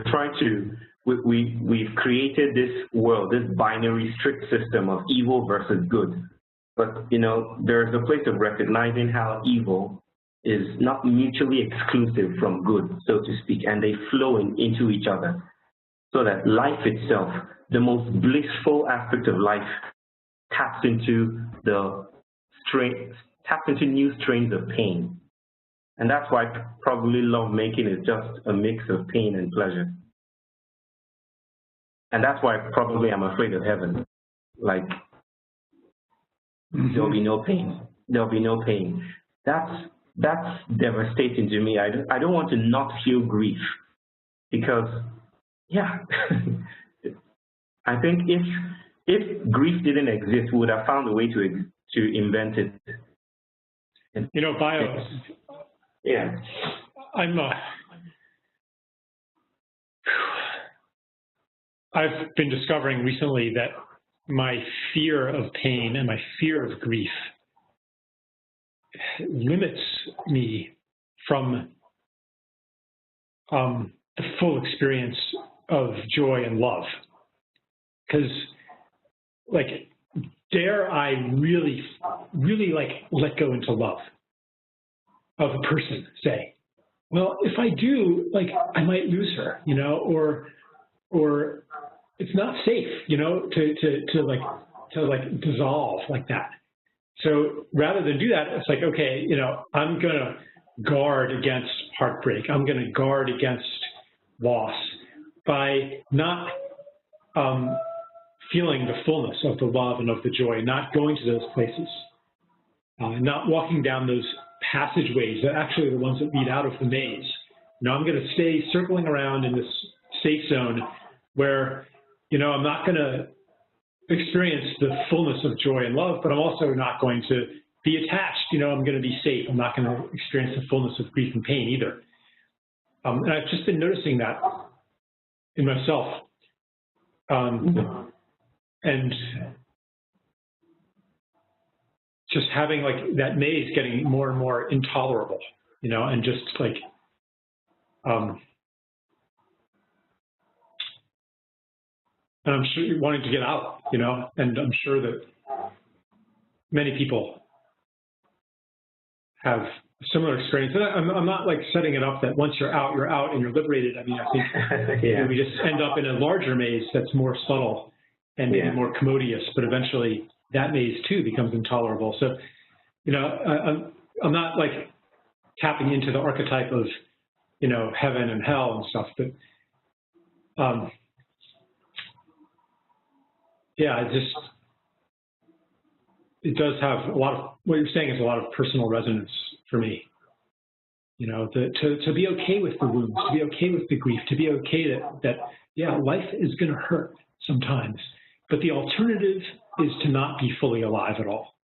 trying to, we've created this world, this binary strict system of evil versus good. But, you know, there's a place of recognizing how evil is not mutually exclusive from good, so to speak, and they flow into each other. So that life itself, the most blissful aspect of life, taps into new strains of pain. And that's why probably lovemaking is just a mix of pain and pleasure. And that's why probably I'm afraid of heaven. Like, there'll be no pain. There'll be no pain. That's devastating to me. I don't want to not feel grief because, yeah, I think if grief didn't exist, we would have found a way to invent it. You know, bio. Yeah. I've been discovering recently that my fear of pain and my fear of grief limits me from the full experience of joy and love. Because, like, dare I really like let go into love of a person, say, well, if I do, like, I might lose her, you know, or it's not safe, you know, to dissolve like that. So rather than do that, it's like, okay, you know, I'm going to guard against heartbreak. I'm going to guard against loss by not feeling the fullness of the love and of the joy, not going to those places, not walking down those passageways that actually are the ones that lead out of the maze. You know, I'm going to stay circling around in this safe zone where, you know, I'm not going to experience the fullness of joy and love, but I'm also not going to be attached. You know, I'm going to be safe. I'm not going to experience the fullness of grief and pain either. And I've just been noticing that in myself. And just having like that maze getting more and more intolerable, you know, and just like, and I'm sure you're wanting to get out, you know, and I'm sure that many people have a similar experience. And I'm not like setting it up that once you're out and you're liberated. I mean, I think yeah. we just end up in a larger maze that's more subtle and maybe more commodious, but eventually that maze too becomes intolerable. So, you know, I'm not like tapping into the archetype of, you know, heaven and hell and stuff, but yeah, it does have a lot of, what you're saying is a lot of personal resonance for me. You know, to be okay with the wounds, to be okay with the grief, to be okay that yeah, life is going to hurt sometimes, but the alternative is to not be fully alive at all.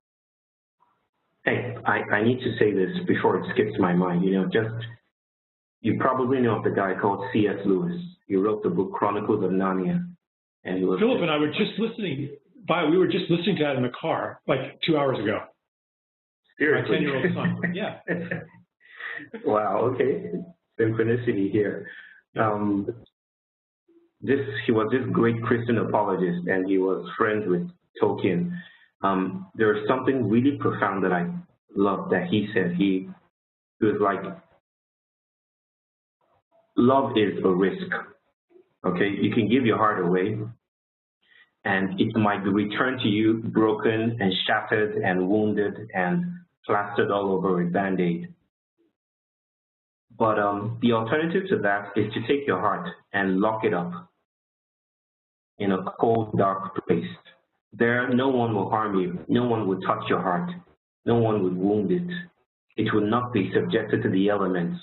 Hey, I need to say this before it skips my mind. You know, you probably know of the guy called C.S. Lewis. He wrote the book Chronicles of Narnia. And he was, Philip and I were just listening we were just listening to that in the car like 2 hours ago. Seriously? My 10-year-old son, yeah. Wow, okay. Synchronicity here. He was this great Christian apologist, and he was friends with Tolkien. There was something really profound that I loved that he said. He was like, love is a risk, okay? You can give your heart away, and it might be returned to you broken and shattered and wounded and plastered all over with Band-Aid. But the alternative to that is to take your heart and lock it up in a cold, dark place. There, no one will harm you. No one will touch your heart. No one would wound it. It will not be subjected to the elements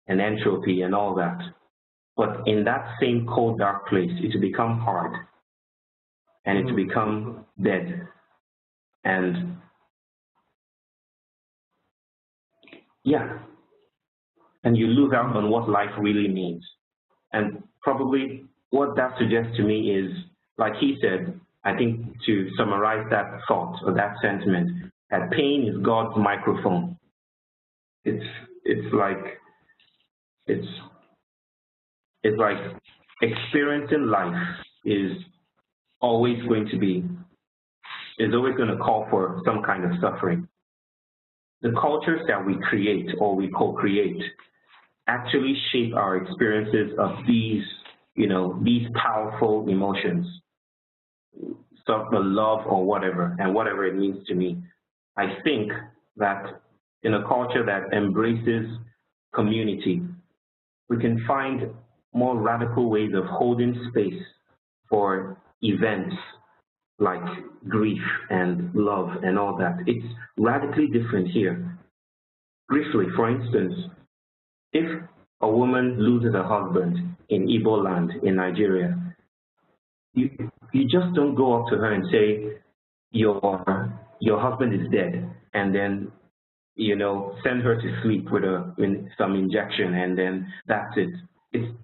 and entropy and all that. But in that same cold, dark place, it will become hard, and it will become dead. And yeah, and you lose out on what life really means. And probably what that suggests to me is, like he said, I think to summarize that thought or that sentiment, that pain is God's microphone. It's like experiencing life is always going to call for some kind of suffering. The cultures that we create or we co-create actually shape our experiences of these powerful emotions, stuff, the love or whatever, and whatever it means to me. I think that in a culture that embraces community, we can find more radical ways of holding space for events like grief and love and all that. It's radically different here. Briefly, for instance, if a woman loses a husband in Igbo land in Nigeria, you just don't go up to her and say, your husband is dead, and then send her to sleep with some injection, and then that's it.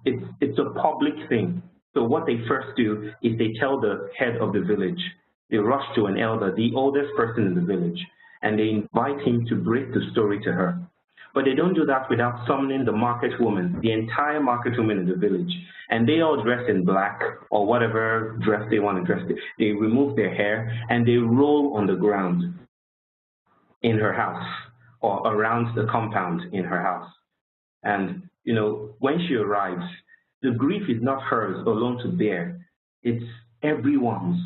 It's a public thing. So what they first do is they tell the head of the village. They rush to an elder, the oldest person in the village, and they invite him to break the story to her. But they don't do that without summoning the market woman, the entire market woman in the village. And they all dress in black or whatever dress they want to dress. They remove their hair and they roll on the ground in her house or around the compound in her house. And, when she arrives, the grief is not hers alone to bear. It's everyone's.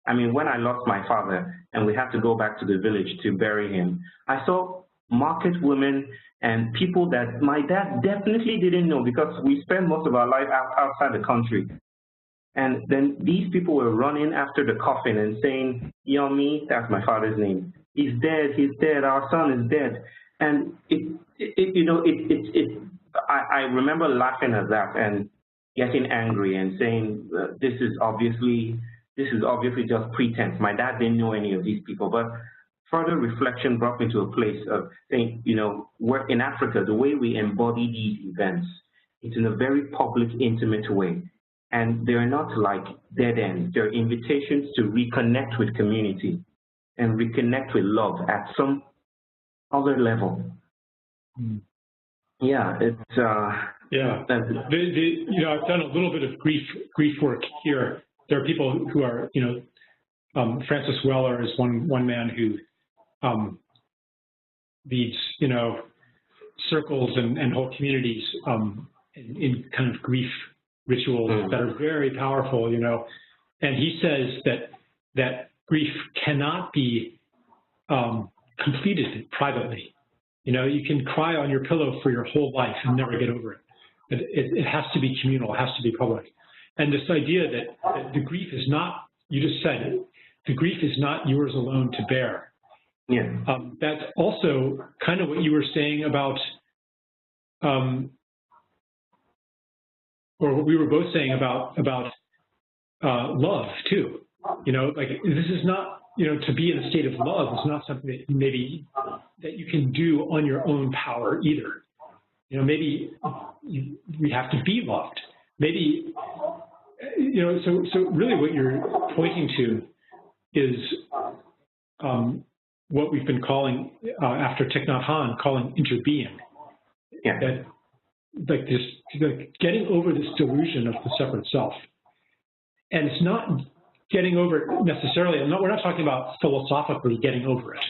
I mean, when I lost my father and we had to go back to the village to bury him, I saw market women and people that my dad definitely didn't know, because we spent most of our life outside the country. And then these people were running after the coffin and saying, Yomi, that's my father's name, he's dead, our son is dead. And I remember laughing at that and getting angry and saying, this is obviously just pretense. My dad didn't know any of these people. But further reflection brought me to a place of saying, we're in Africa, the way we embody these events, it's in a very public, intimate way. And they're not like dead ends. They're invitations to reconnect with community and reconnect with love at some other level. Yeah, it's yeah. I've done a little bit of grief work here. There are people who are, Francis Weller is one man who leads, circles and whole communities in kind of grief rituals that are very powerful, and he says that grief cannot be completed privately. You can cry on your pillow for your whole life and never get over it. It has to be communal, it has to be public. And this idea that the grief is not, you just said it, the grief is not yours alone to bear. Yeah. That's also kind of what you were saying about, or what we were both saying about love too. Like this is not, to be in a state of love is not something that maybe that you can do on your own power either. Maybe we have to be loved. Maybe, so really what you're pointing to is what we've been calling, after Thich Nhat Hanh, calling interbeing. Yeah. That, like this, like getting over this delusion of the separate self. And it's not getting over it necessarily, we're not talking about philosophically getting over it,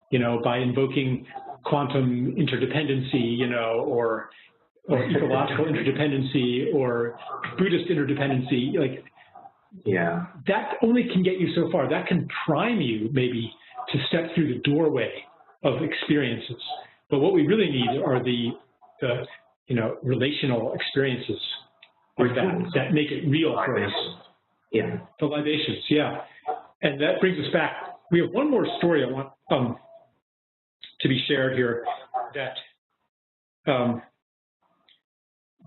you know, by invoking quantum interdependency, you know, or ecological interdependency or Buddhist interdependency. Like, yeah, that only can get you so far. That can prime you maybe to step through the doorway of experiences. But what we really need are the you know, relational experiences of that make it real for us. Yeah. The libations, yeah. And that brings us back. We have one more story I want to be shared here that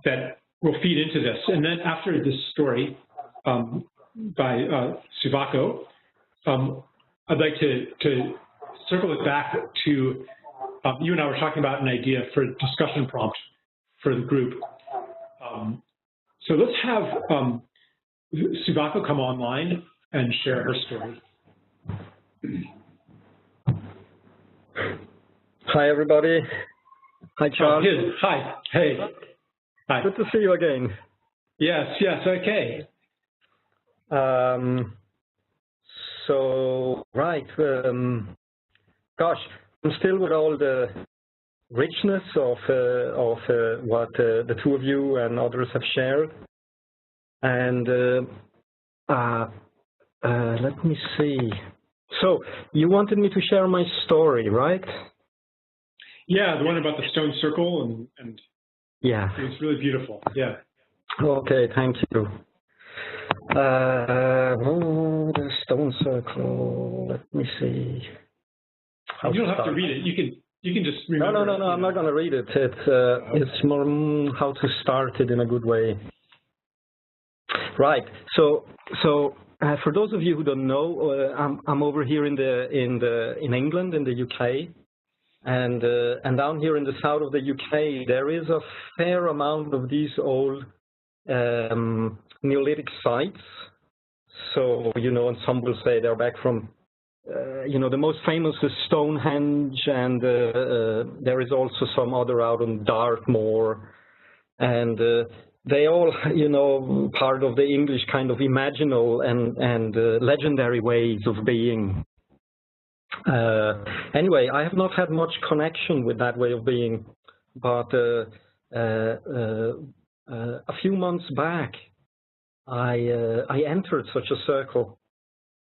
that will feed into this. And then after this story by Suvako, I'd like to circle it back to, you and I were talking about an idea for a discussion prompt for the group. So let's have Suvako come online and share her story. Hi, everybody. Hi, Charles. Hi. Hey. Hi. Good to see you again. Yes, okay. So, right. Gosh, I'm still with all the richness of what the two of you and others have shared. And let me see. So, you wanted me to share my story, right? Yeah, the one about the stone circle, and yeah, it's really beautiful. Yeah. Okay, thank you. The stone circle. Let me see. You don't have to read it. You can just remember. No. I'm not going to read it. It's more how to start it in a good way. Right. So for those of you who don't know, I'm over here in England, in the UK. And down here in the south of the UK, there is a fair amount of these old Neolithic sites. So, you know, and some will say they're back from, you know, the most famous is Stonehenge, and there is also some other out on Dartmoor. And they all, you know, part of the English kind of imaginal and legendary ways of being. Anyway, I have not had much connection with that way of being, but a few months back, I entered such a circle,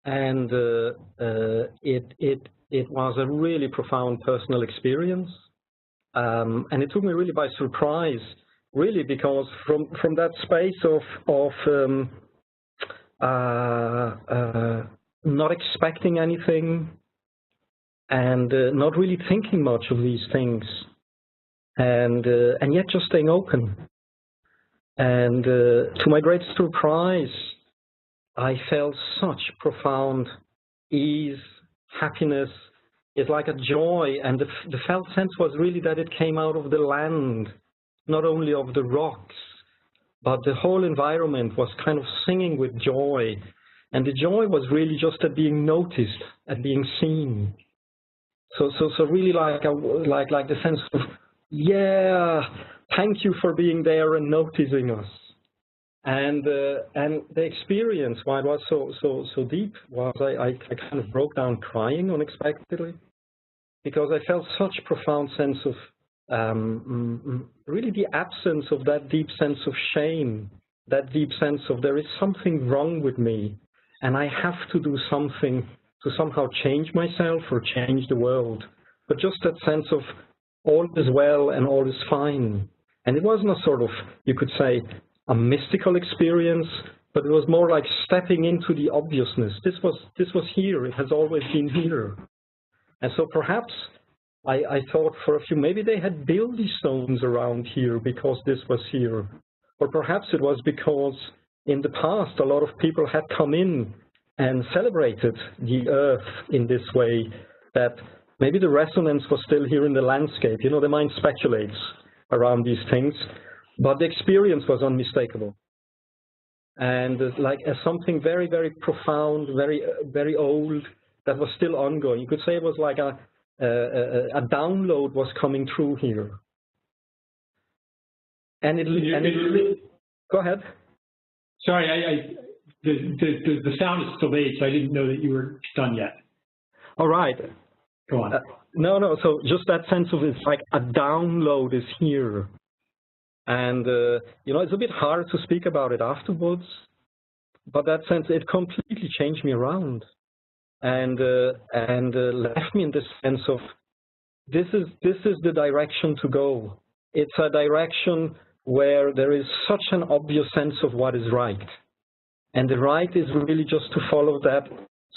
and it was a really profound personal experience, and it took me really by surprise, really, because from that space of not expecting anything, and not really thinking much of these things, and yet just staying open. And to my great surprise, I felt such profound ease, happiness. It's like a joy, and the felt sense was really that it came out of the land, not only of the rocks, but the whole environment was kind of singing with joy. And the joy was really just at being noticed, at being seen. So really like the sense of, yeah, thank you for being there and noticing us. And the experience, why it was so deep, was I kind of broke down crying unexpectedly, because I felt such a profound sense of really the absence of that deep sense of shame, that deep sense of there is something wrong with me, and I have to do something to somehow change myself or change the world. But just that sense of all is well and all is fine. And it wasn't a sort of, you could say, a mystical experience, but it was more like stepping into the obviousness. This was here. It has always been here. And so perhaps I thought for a few, maybe they had built these stones around here because this was here. Or perhaps it was because in the past a lot of people had come in and celebrated the earth in this way, that maybe the resonance was still here in the landscape. You know, the mind speculates around these things, but the experience was unmistakable. and like something very, very profound, very old that was still ongoing. You could say it was like a download was coming through here. And go ahead. Sorry, the sound is delayed, so I didn't know that you were done yet. All right. Go on. No, so just that sense of it's like a download is here. And, you know, it's a bit hard to speak about it afterwards, but that sense, it completely changed me around and left me in this sense of this is the direction to go. It's a direction where there is such an obvious sense of what is right. And the right is really just to follow that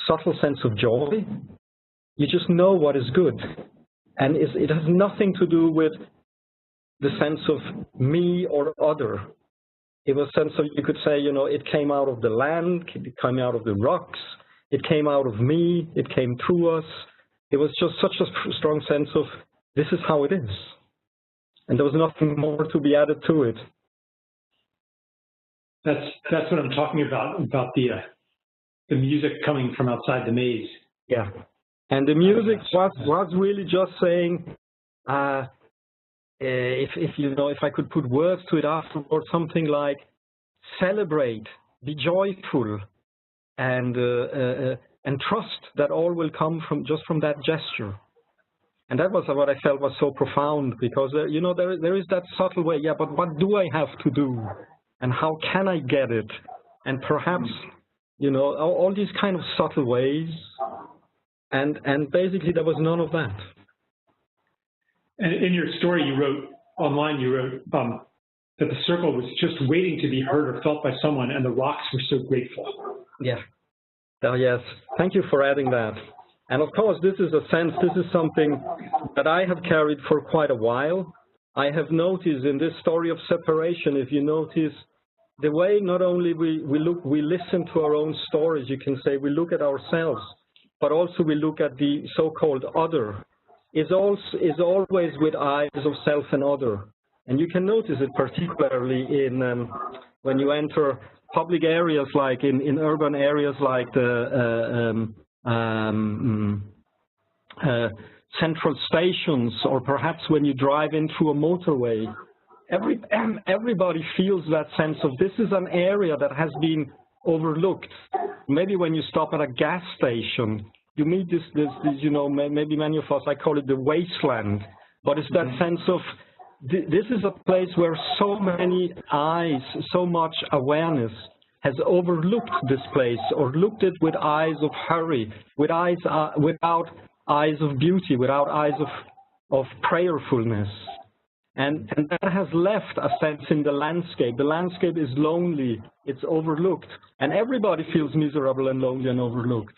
subtle sense of joy. You just know what is good. And it has nothing to do with the sense of me or other. It was sense of, you could say, you know, it came out of the land, it came out of the rocks, it came out of me, it came through us. It was just such a strong sense of, this is how it is. And there was nothing more to be added to it. That's what I'm talking about the music coming from outside the maze. Yeah. And the music was really just saying, if I could put words to it afterwards, something like celebrate, be joyful, and trust that all will come from that gesture. And that was what I felt was so profound, because you know, there is that subtle way. Yeah, but what do I have to do, and how can I get it? And perhaps, you know, all these kind of subtle ways. And basically there was none of that. And in your story you wrote, online you wrote that the circle was just waiting to be heard or felt by someone, and the rocks were so grateful. Yeah. Oh, yes. Thank you for adding that. And of course, this is something that I have carried for quite a while. I have noticed in this story of separation, if you notice, the way not only we listen to our own stories, you can say we look at ourselves, but also we look at the so-called other, is always with eyes of self and other. And you can notice it particularly in when you enter public areas, like in urban areas like the central stations, or perhaps when you drive in through a motorway. Everybody feels that sense of this is an area that has been overlooked. Maybe when you stop at a gas station, you meet this you know, maybe many of us, I call it the wasteland, but it's that sense of this is a place where so many eyes, so much awareness has overlooked this place, or looked at with eyes of hurry, with eyes without eyes of beauty, without eyes of prayerfulness. And that has left a sense in the landscape. The landscape is lonely, it's overlooked, and everybody feels miserable and lonely and overlooked.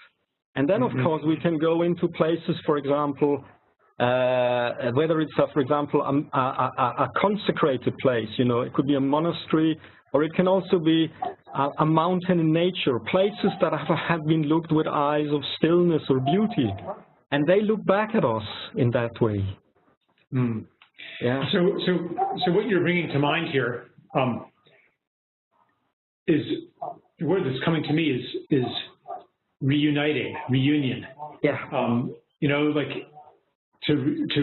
And then, of course, we can go into places, for example, whether it's, for example, a consecrated place, you know, it could be a monastery, or it can also be a mountain in nature, places that have been looked with eyes of stillness or beauty, and they look back at us in that way. Mm. Yeah. So what you're bringing to mind here is the word that's coming to me is reuniting, reunion. Yeah. You know, like to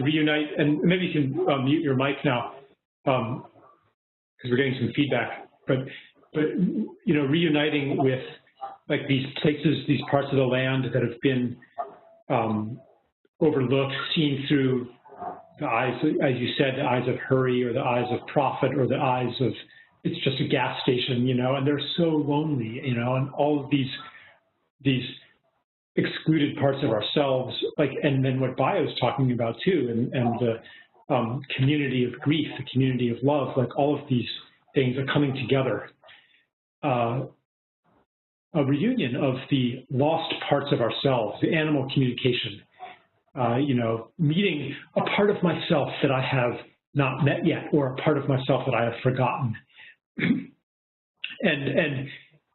reunite, and maybe you can mute your mic now because we're getting some feedback. But you know, reuniting with like these places, these parts of the land that have been overlooked, seen through the eyes, as you said, the eyes of hurry, or the eyes of profit, or the eyes of, it's just a gas station, you know, and they're so lonely, you know, and all of these excluded parts of ourselves, like, and then what Bayo's talking about too, and the community of grief, the community of love, like all of these things are coming together. A reunion of the lost parts of ourselves, the animal communication. You know, meeting a part of myself that I have not met yet, or a part of myself that I have forgotten. and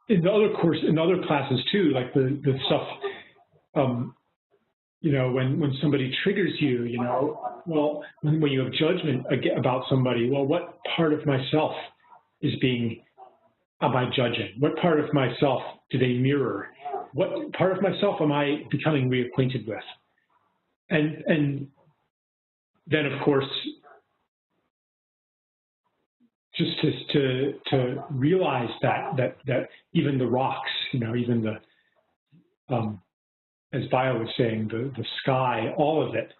in the other classes too, like the stuff, you know, when somebody triggers you, you know, well, when you have judgment about somebody, well, what part of myself is being am I judging? What part of myself do they mirror? What part of myself am I becoming reacquainted with? And then, of course, just to realize that even the rocks, even the as Bio was saying, the sky, all of it,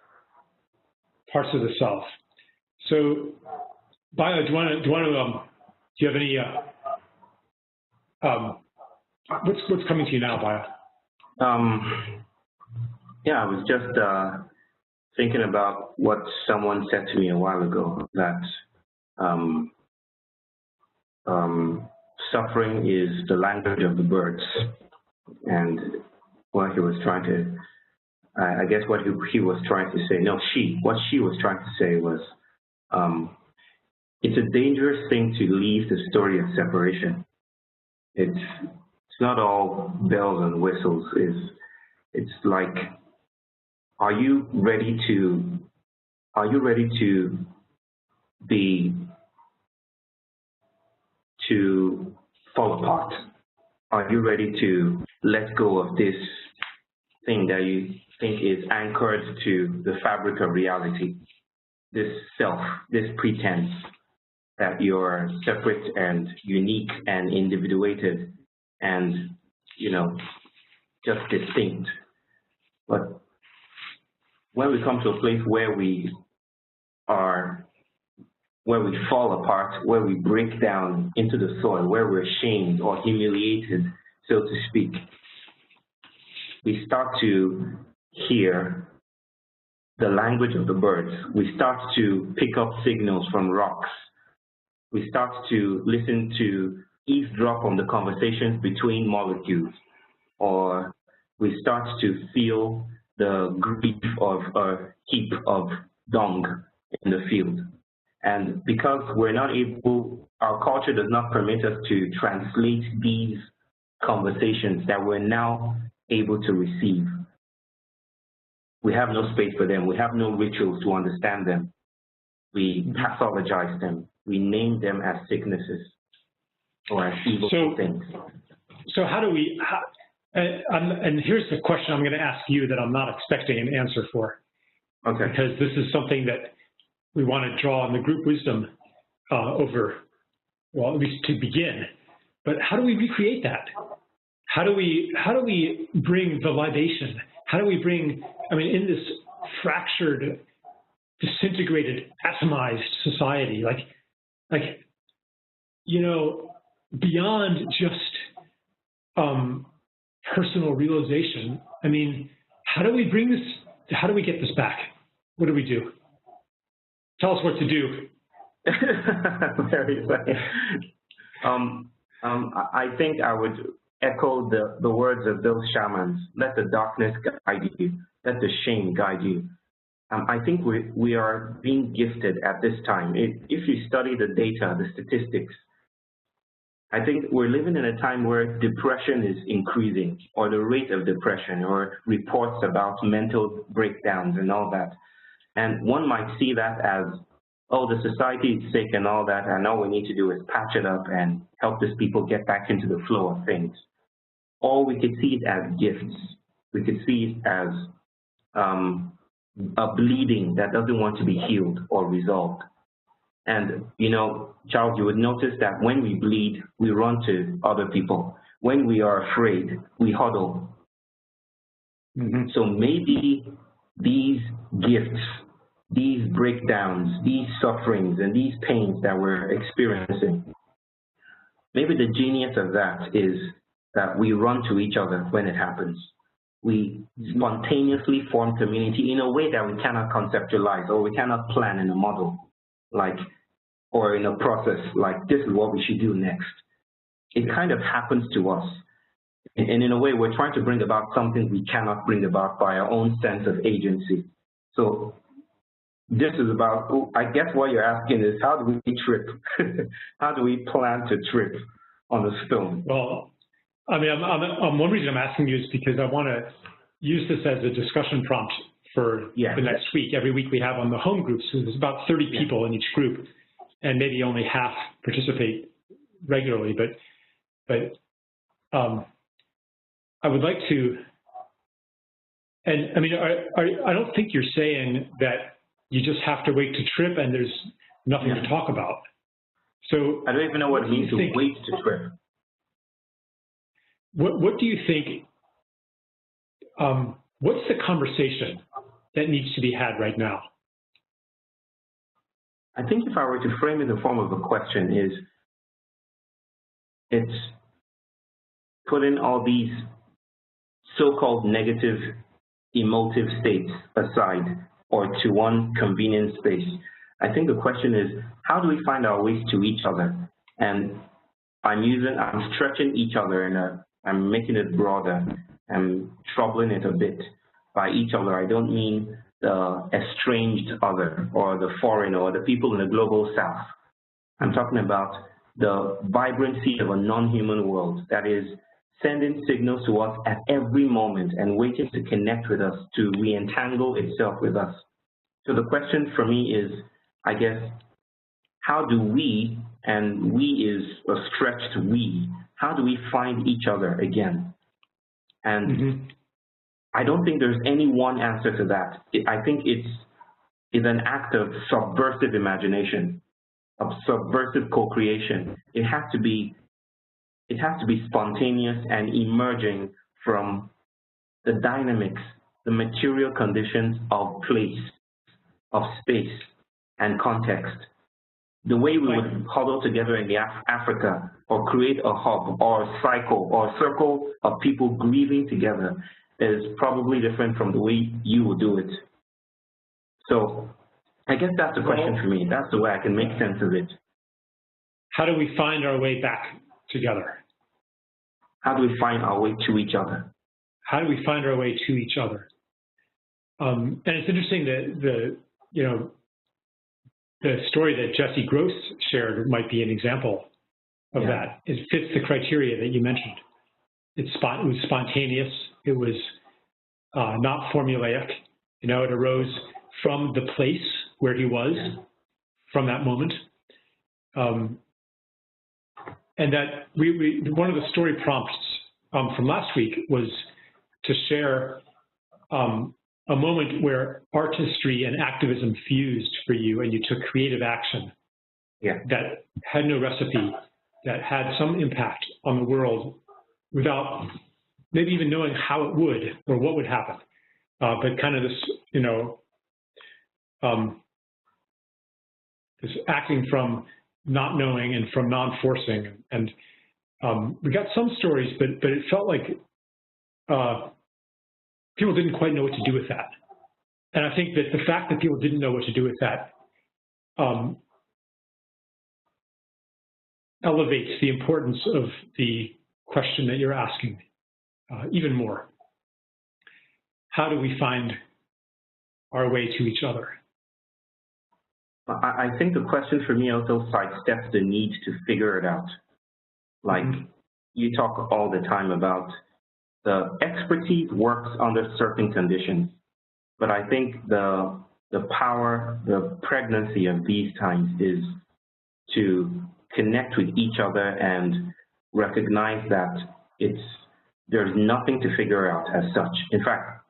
parts of the self. So, Bio, do you have any? What's coming to you now, Bio? Yeah, I was just thinking about what someone said to me a while ago, that suffering is the language of the birds, and what he was trying to, I guess what he was trying to say, no, what she was trying to say was, it's a dangerous thing to leave the story of separation. It's not all bells and whistles. It's like, are you ready to fall apart? Are you ready to let go of this thing that you think is anchored to the fabric of reality, this self, this pretense that you're separate and unique and individuated and, just distinct? But when we come to a place where we fall apart, where we break down into the soil, where we're shamed or humiliated, so to speak, we start to hear the language of the birds. We start to pick up signals from rocks. We start to listen to eavesdrop on the conversations between molecules, or we start to feel the grief of a heap of dung in the field. And because we're not able, our culture does not permit us to translate these conversations that we're now able to receive. We have no space for them. We have no rituals to understand them. We pathologize them. We name them as sicknesses or as evil things. So how do we, and here's the question I'm going to ask you that I'm not expecting an answer for. Okay. Because this is something that we want to draw on the group wisdom over, well, at least to begin. But how do we recreate that? How do we bring the libation? How do we bring, in this fractured, disintegrated, atomized society, beyond just personal realization, how do we bring this, how do we get this back? What do we do? Tell us what to do. Very funny. I think I would echo the words of those shamans. Let the darkness guide you. Let the shame guide you. I think we are being gifted at this time. If you study the data, the statistics, I think we're living in a time where depression is increasing, or the rate of depression, or reports about mental breakdowns and all that. And one might see that as, oh, the society is sick and all that, and all we need to do is patch it up and help these people get back into the flow of things. Or we could see it as gifts. We could see it as a bleeding that doesn't want to be healed or resolved. And, Charles, you would notice that when we bleed, we run to other people. When we are afraid, we huddle. Mm-hmm. So maybe these gifts, these breakdowns, these sufferings, and these pains that we're experiencing, maybe the genius of that is that we run to each other when it happens. We spontaneously form community in a way that we cannot conceptualize, or we cannot plan in a model, or in a process, this is what we should do next. It kind of happens to us. And in a way, we're trying to bring about something we cannot bring about by our own sense of agency. So this is about, I guess what you're asking is, how do we trip? How do we plan to trip on the stone? Well, one reason I'm asking you is because I want to use this as a discussion prompt for the next week. Every week we have on the home groups, so there's about 30 people in each group, and maybe only half participate regularly. But But I would like to, and I mean, I don't think you're saying that you just have to wait to trip and there's nothing to talk about. So I don't even know what it means to wait to trip. What do you think, what's the conversation that needs to be had right now? I think if I were to frame it in the form of a question it's putting all these so-called negative emotive states aside or to one convenient space. I think the question is, how do we find our ways to each other? And I'm stretching each other I'm making it broader. I'm troubling it a bit. By each other, I don't mean the estranged other or the foreigner or the people in the global south. I'm talking about the vibrancy of a non-human world that is sending signals to us at every moment and waiting to connect with us, to re-entangle itself with us. So the question for me is, I guess, how do we, and we is a stretched we, how do we find each other again? And I don't think there's any one answer to that. I think it's an act of subversive imagination, of subversive co-creation. It has to be spontaneous and emerging from the dynamics, the material conditions of place, of space, and context. The way we would huddle together in Africa or create a hub or a cycle or a circle of people grieving together is probably different from the way you would do it. So I guess that's the question for me. That's the way I can make sense of it. How do we find our way back together? How do we find our way to each other? How do we find our way to each other? And it's interesting that the story that Jesse Gross shared might be an example of that. It fits the criteria that you mentioned. It was spontaneous. It was not formulaic. It arose from the place where he was, from that moment. And that one of the story prompts from last week was to share a moment where artistry and activism fused for you and you took creative action that had no recipe, that had some impact on the world without maybe even knowing how it would or what would happen. But kind of this, this acting from not knowing and from non-forcing. And we got some stories, but it felt like people didn't quite know what to do with that. And I think that the fact that people didn't know what to do with that elevates the importance of the question that you're asking even more. How do we find our way to each other? I think the question for me also sidesteps the need to figure it out. Like you talk all the time about the expertise works under certain conditions, but I think the power, the pregnancy of these times is to connect with each other and recognize that there's nothing to figure out as such. In fact,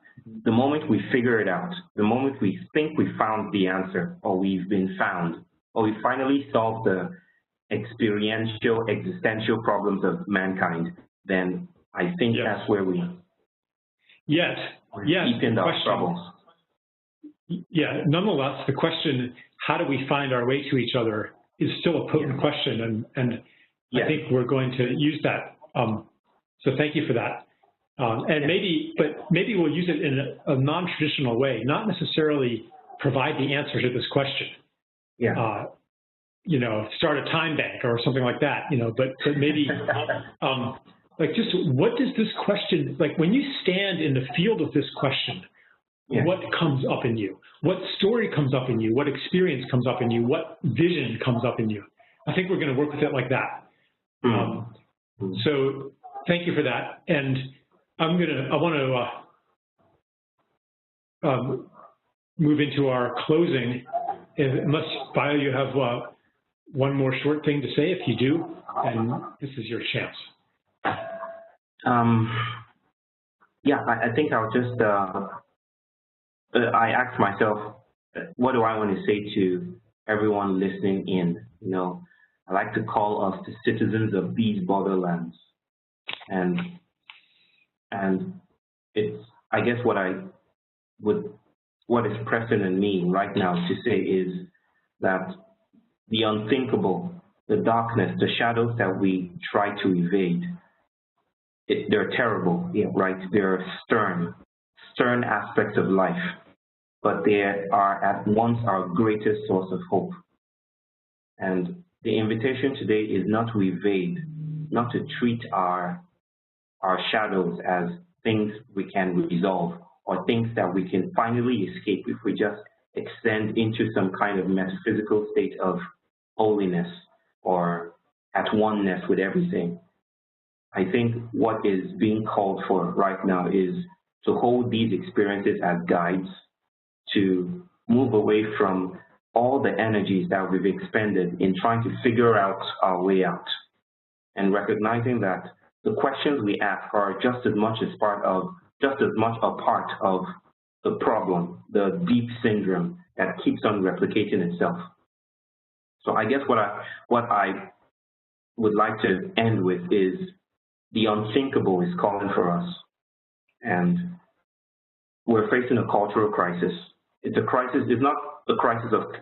the moment we figure it out, the moment we think we found the answer, or we've been found, or we finally solved the experiential, existential problems of mankind, then I think that's where we're deepened our troubles. Yeah, nonetheless, the question, how do we find our way to each other, is still a potent question, and I think we're going to use that. So thank you for that. And maybe we'll use it in a non-traditional way, not necessarily provide the answer to this question. Start a time bank or something like that, but maybe like just what does this question, like when you stand in the field of this question, what comes up in you? What story comes up in you? What experience comes up in you? What vision comes up in you? I think we're going to work with it like that. So thank you for that. And I want to move into our closing. Unless, Bio, you have one more short thing to say. If you do, and this is your chance. Yeah, I think I'll just, I asked myself, what do I want to say to everyone listening in? You know, I like to call us the citizens of these borderlands. And it's, I guess what is present in me right now to say is that the unthinkable, the darkness, the shadows that we try to evade, they're terrible, yeah, right? They're stern aspects of life, but they are at once our greatest source of hope. And the invitation today is not to evade, not to treat our shadows as things we can resolve or things that we can finally escape if we just extend into some kind of metaphysical state of holiness or at oneness with everything. I think what is being called for right now is to hold these experiences as guides, to move away from all the energies that we've expended in trying to figure out our way out, and recognizing that the questions we ask are just as much a part of the problem, the deep syndrome that keeps on replicating itself. So I guess what I would like to end with is the unthinkable is calling for us, and we're facing a cultural crisis. It's a crisis. It's not a crisis of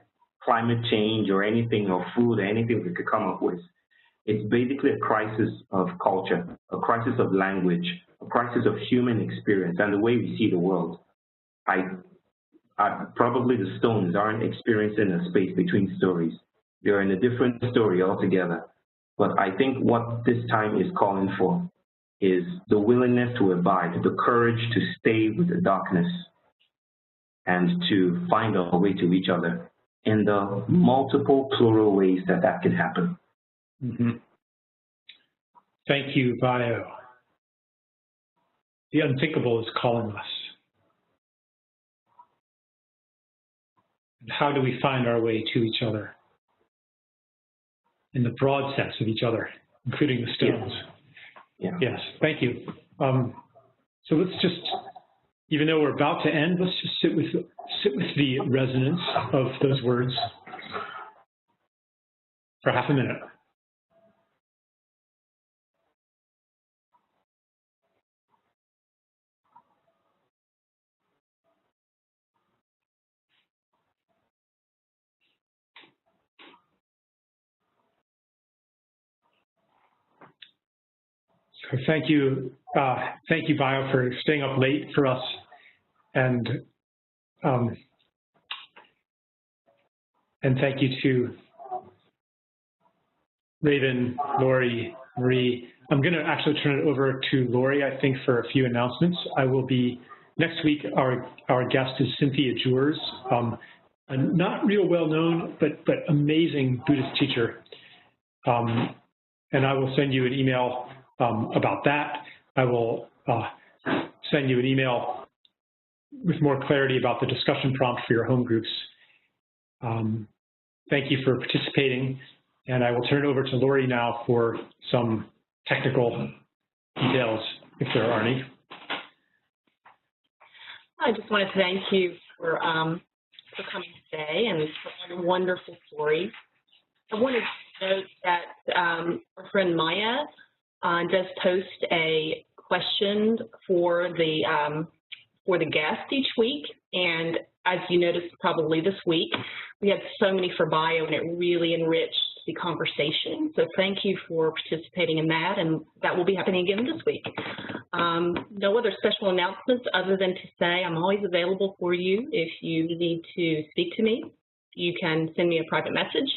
climate change or anything, or food, or anything we could come up with. It's basically a crisis of culture, a crisis of language, a crisis of human experience and the way we see the world. Probably the Stones aren't experiencing a space between stories. They're in a different story altogether. But I think what this time is calling for is the willingness to abide, the courage to stay with the darkness, and to find our way to each other in the multiple plural ways that can happen. Mm-hmm. Thank you, Bio. The unthinkable is calling us. And how do we find our way to each other? In the broad sense of each other, including the Stones. Yeah. Yes, thank you. So let's just, even though we're about to end, let's just sit with the resonance of those words for half a minute. So thank you, Bio, for staying up late for us, and thank you to Raven, Lori, Marie. I'm going to actually turn it over to Lori, I think, for a few announcements. Next week, our guest is Cynthia Jewers, a not real well-known, but amazing Buddhist teacher. And I will send you an email about that. I will send you an email with more clarity about the discussion prompt for your home groups. Thank you for participating, and I will turn it over to Lori now for some technical details, if there are any. I just wanted to thank you for coming today and for all the wonderful stories. I wanted to note that our friend Maya does post a question for the guest each week, and as you noticed probably this week, we had so many for Bio, and it really enriched the conversation. So thank you for participating in that, and that will be happening again this week. No other special announcements other than to say I'm always available for you if you need to speak to me. You can send me a private message,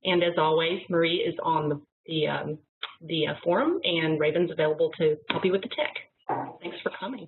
and as always, Marie is on the forum, and Raven's available to help you with the tech. Thanks for coming.